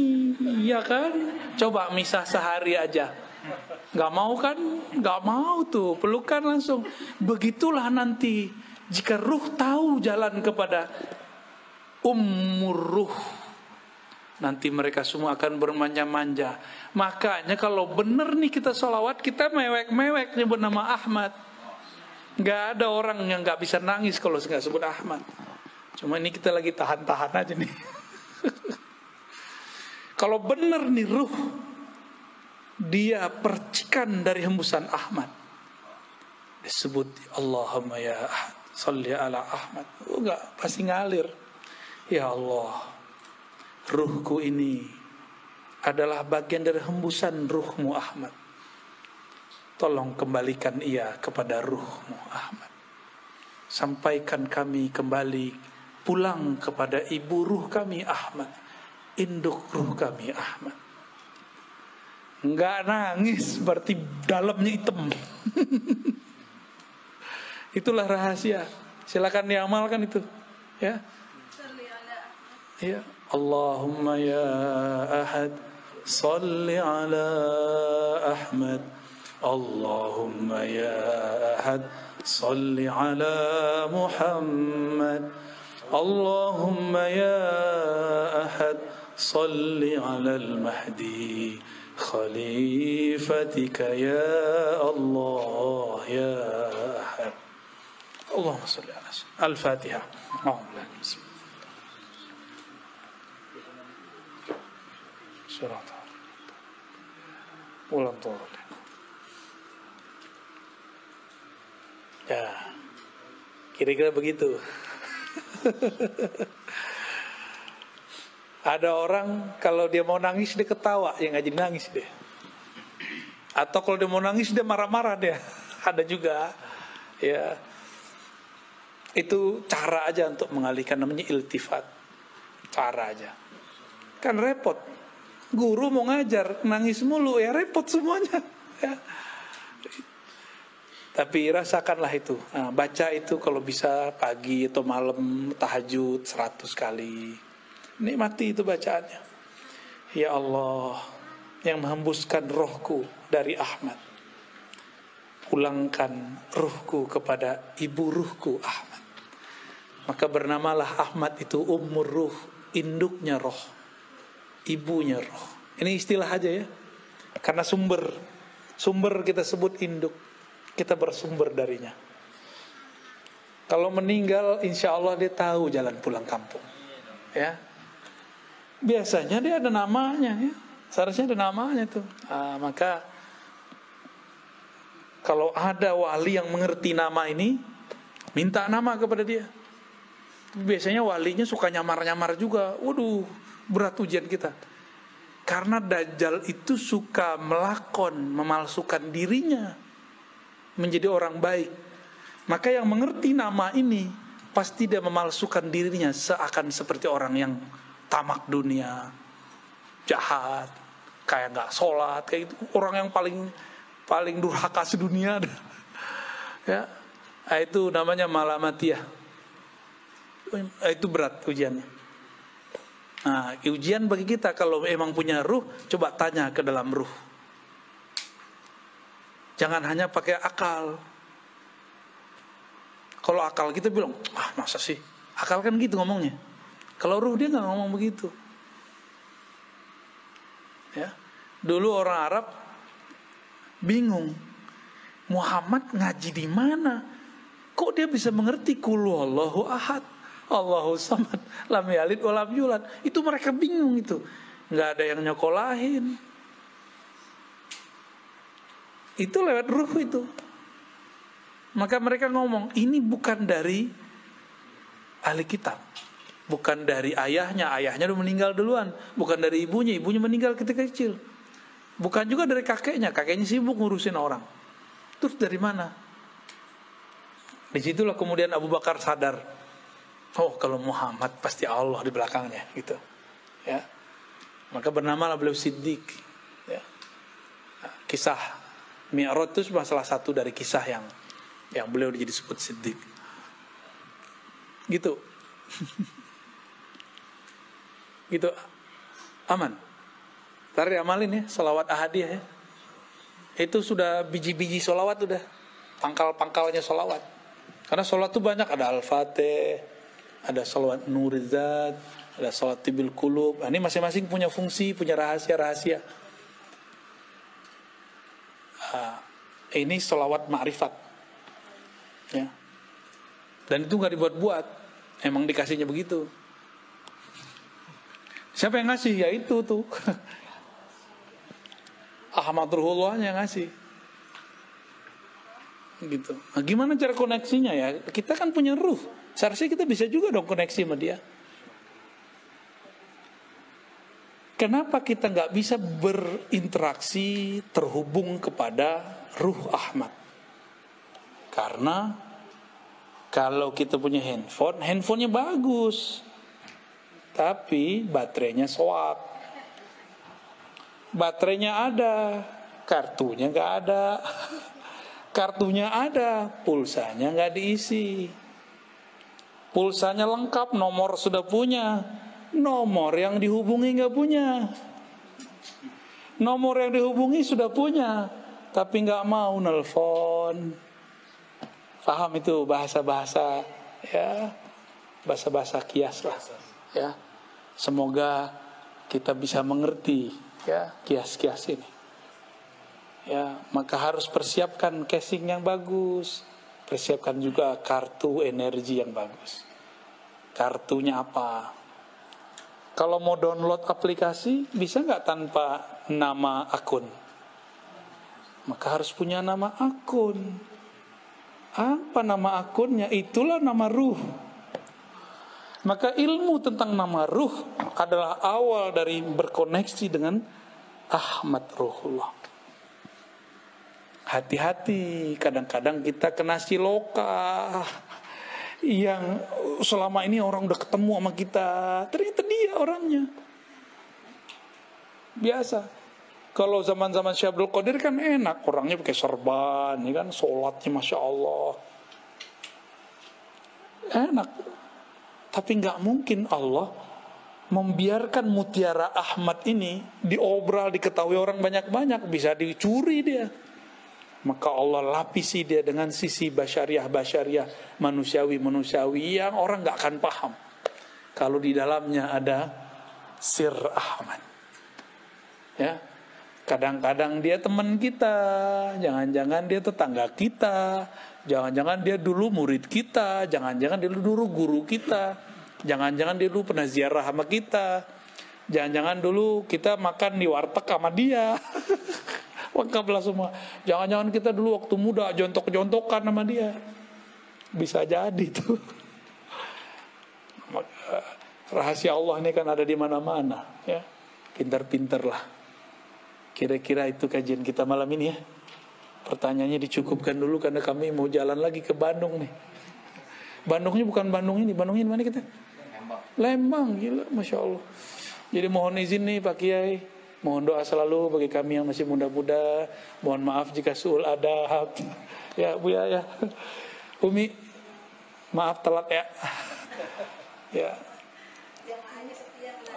ya kan? Coba misah sehari aja, nggak mau kan? Nggak mau tuh, pelukan langsung. Begitulah nanti jika ruh tahu jalan kepada ummur ruh, nanti mereka semua akan bermanja-manja. Makanya kalau benar nih kita sholawat, kita mewek-mewek nyebut nama Ahmad. Nggak ada orang yang nggak bisa nangis kalau nggak sebut Ahmad. Cuma ini kita lagi tahan-tahan aja nih. Kalau benar nih ruh, dia percikan dari hembusan Ahmad, disebut Allahumma ya Ahad, salli ala Ahmad. Enggak, pasti ngalir. Ya Allah, ruhku ini adalah bagian dari hembusan ruhmu Ahmad. Tolong kembalikan ia kepada ruhmu Ahmad. Sampaikan kami kembali pulang kepada ibu ruh kami Ahmad, induk ruh kami Ahmad. Enggak nangis berarti dalamnya hitam. Itulah rahasia. Silakan diamalkan itu, ya. Ya, Allahumma ya Ahad, salli ala Ahmad. Allahumma ya Ahad, salli ala Muhammad. Allahumma ya Ahad, salli ala al-Mahdi khalifatika ya Allah ya Ahad. Allahumma salli ala Al-Fatihah. Surat ulang turun. Ya, kira-kira begitu. Ada orang kalau dia mau nangis dia ketawa, yang ngaji nangis dia. Atau kalau dia mau nangis dia marah-marah dia. Ada juga, ya. Itu cara aja untuk mengalihkan, namanya iltifat. Cara aja. Kan repot. Guru mau ngajar nangis mulu, ya repot semuanya. Ya. Tapi rasakanlah itu. Nah, baca itu kalau bisa pagi atau malam, tahajud 100 kali. Nikmati itu bacaannya. Ya Allah, yang menghembuskan rohku dari Ahmad, pulangkan ruhku kepada ibu ruhku Ahmad. Maka bernamalah Ahmad itu ummur ruh, induknya roh, ibunya roh. Ini istilah aja ya. Karena sumber kita sebut induk, kita bersumber darinya. Kalau meninggal, insya Allah dia tahu jalan pulang kampung. Ya, biasanya dia ada namanya, ya. Seharusnya ada namanya tuh. Maka kalau ada wali yang mengerti nama ini, minta nama kepada dia. Biasanya walinya suka nyamar-nyamar juga. Waduh, berat ujian kita. Karena Dajjal itu suka melakon, memalsukan dirinya menjadi orang baik. Maka yang mengerti nama ini pasti dia memalsukan dirinya seakan seperti orang yang tamak dunia, jahat, kayak nggak sholat, kayak itu orang yang paling durhaka sedunia. Ya, itu namanya malamatiyah. Itu berat ujiannya. Nah, ujian bagi kita kalau emang punya ruh, coba tanya ke dalam ruh. Jangan hanya pakai akal. Kalau akal kita bilang, masa sih? Akal kan gitu ngomongnya. Kalau ruh dia nggak ngomong begitu. Ya, dulu orang Arab bingung, Muhammad ngaji di mana? Kok dia bisa mengerti Qul huwallahu ahad, Allahu samad, lam yalid wa lam yulad? Itu mereka bingung itu. Nggak ada yang nyokolahin. Itu lewat ruh itu. Maka mereka ngomong, ini bukan dari ahli kitab, bukan dari ayahnya udah meninggal duluan, bukan dari ibunya meninggal ketika kecil, bukan juga dari kakeknya sibuk ngurusin orang. Terus dari mana? Disitulah kemudian Abu Bakar sadar, oh kalau Muhammad pasti Allah di belakangnya gitu. Ya. Maka bernamalah beliau Siddiq. Ya. Kisah Mi'raj itu salah satu dari kisah yang beliau disebut Siddiq. Gitu. Gitu. Aman. Tari amalin ya, sholawat ahadiyah ya. Itu sudah biji-biji sholawat udah. Pangkal-pangkalnya sholawat. Karena sholawat itu banyak, ada Al-Fatih, ada sholawat Nurizat, ada sholawat Tibil Qulub. Nah, ini masing-masing punya fungsi, punya rahasia-rahasia. Ini sholawat ma'rifat. Ya. Dan itu gak dibuat-buat. Emang dikasihnya begitu. Siapa yang ngasih? Ya itu tuh. Ahmad Ruhullah yang ngasih. Gitu. Nah, gimana cara koneksinya ya? Kita kan punya ruh. Seharusnya kita bisa juga dong koneksi sama dia. Kenapa kita nggak bisa berinteraksi, terhubung kepada ruh Ahmad? Karena kalau kita punya handphonenya bagus, tapi baterainya soak. Baterainya ada, kartunya nggak ada. Kartunya ada, pulsanya nggak diisi. Pulsanya lengkap, nomor sudah punya, nomor yang dihubungi nggak punya. Nomor yang dihubungi sudah punya, tapi nggak mau nelpon. Paham itu bahasa-bahasa ya, bahasa-bahasa kias lah ya. Semoga kita bisa mengerti ya kias-kias ini. Ya, maka harus persiapkan casing yang bagus. Persiapkan juga kartu energi yang bagus. Kartunya apa? Kalau mau download aplikasi, bisa nggak tanpa nama akun? Maka harus punya nama akun. Apa nama akunnya? Itulah nama ruh. Maka ilmu tentang nama ruh adalah awal dari berkoneksi dengan Ahmad Ruhullah. Hati-hati, kadang-kadang kita kena siloka yang selama ini orang udah ketemu sama kita, ternyata dia orangnya. Biasa. Kalau zaman-zaman Syekh Abdul Qadir kan enak, orangnya pakai serban, ya kan, sholatnya Masya Allah. Enak. Tapi nggak mungkin Allah membiarkan mutiara Ahmad ini diobral, diketahui orang banyak-banyak, bisa dicuri dia. Maka Allah lapisi dia dengan sisi basyariah, manusiawi yang orang gak akan paham kalau di dalamnya ada sir Ahmad. Ya, kadang-kadang dia teman kita, jangan-jangan dia tetangga kita, jangan-jangan dia dulu murid kita, jangan-jangan dia dulu guru kita, jangan-jangan dia dulu pernah ziarah sama kita, jangan-jangan dulu kita makan di warteg sama dia. Lengkaplah semua. Jangan-jangan kita dulu waktu muda jontok-jontokan sama dia. Bisa jadi tuh. Rahasia Allah ini kan ada di mana-mana ya. Pintar-pintarlah. Kira-kira itu kajian kita malam ini ya. Pertanyaannya dicukupkan dulu karena kami mau jalan lagi ke Bandung nih. Bandungnya bukan Bandung ini. Bandung ini mana kita? Lembang. Gila, Masya Allah. Jadi mohon izin nih Pak Kiai, mohon doa selalu bagi kami yang masih muda-muda. Mohon maaf jika suul adab. Ya Bu ya. Umi, maaf telat ya. Ya.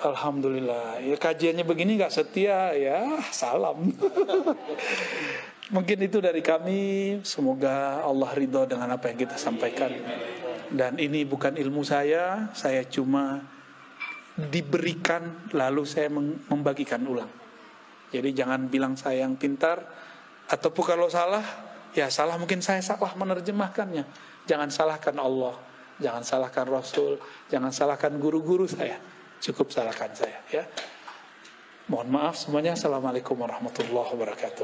Alhamdulillah. Ya kajiannya begini nggak setia ya, salam. Mungkin itu dari kami. Semoga Allah ridho dengan apa yang kita sampaikan. Dan ini bukan ilmu saya cuma diberikan lalu saya membagikan ulang. Jadi jangan bilang saya yang pintar, ataupun kalau salah, ya salah mungkin saya salah menerjemahkannya. Jangan salahkan Allah, jangan salahkan Rasul, jangan salahkan guru-guru saya. Cukup salahkan saya ya. Mohon maaf semuanya. Assalamualaikum warahmatullahi wabarakatuh.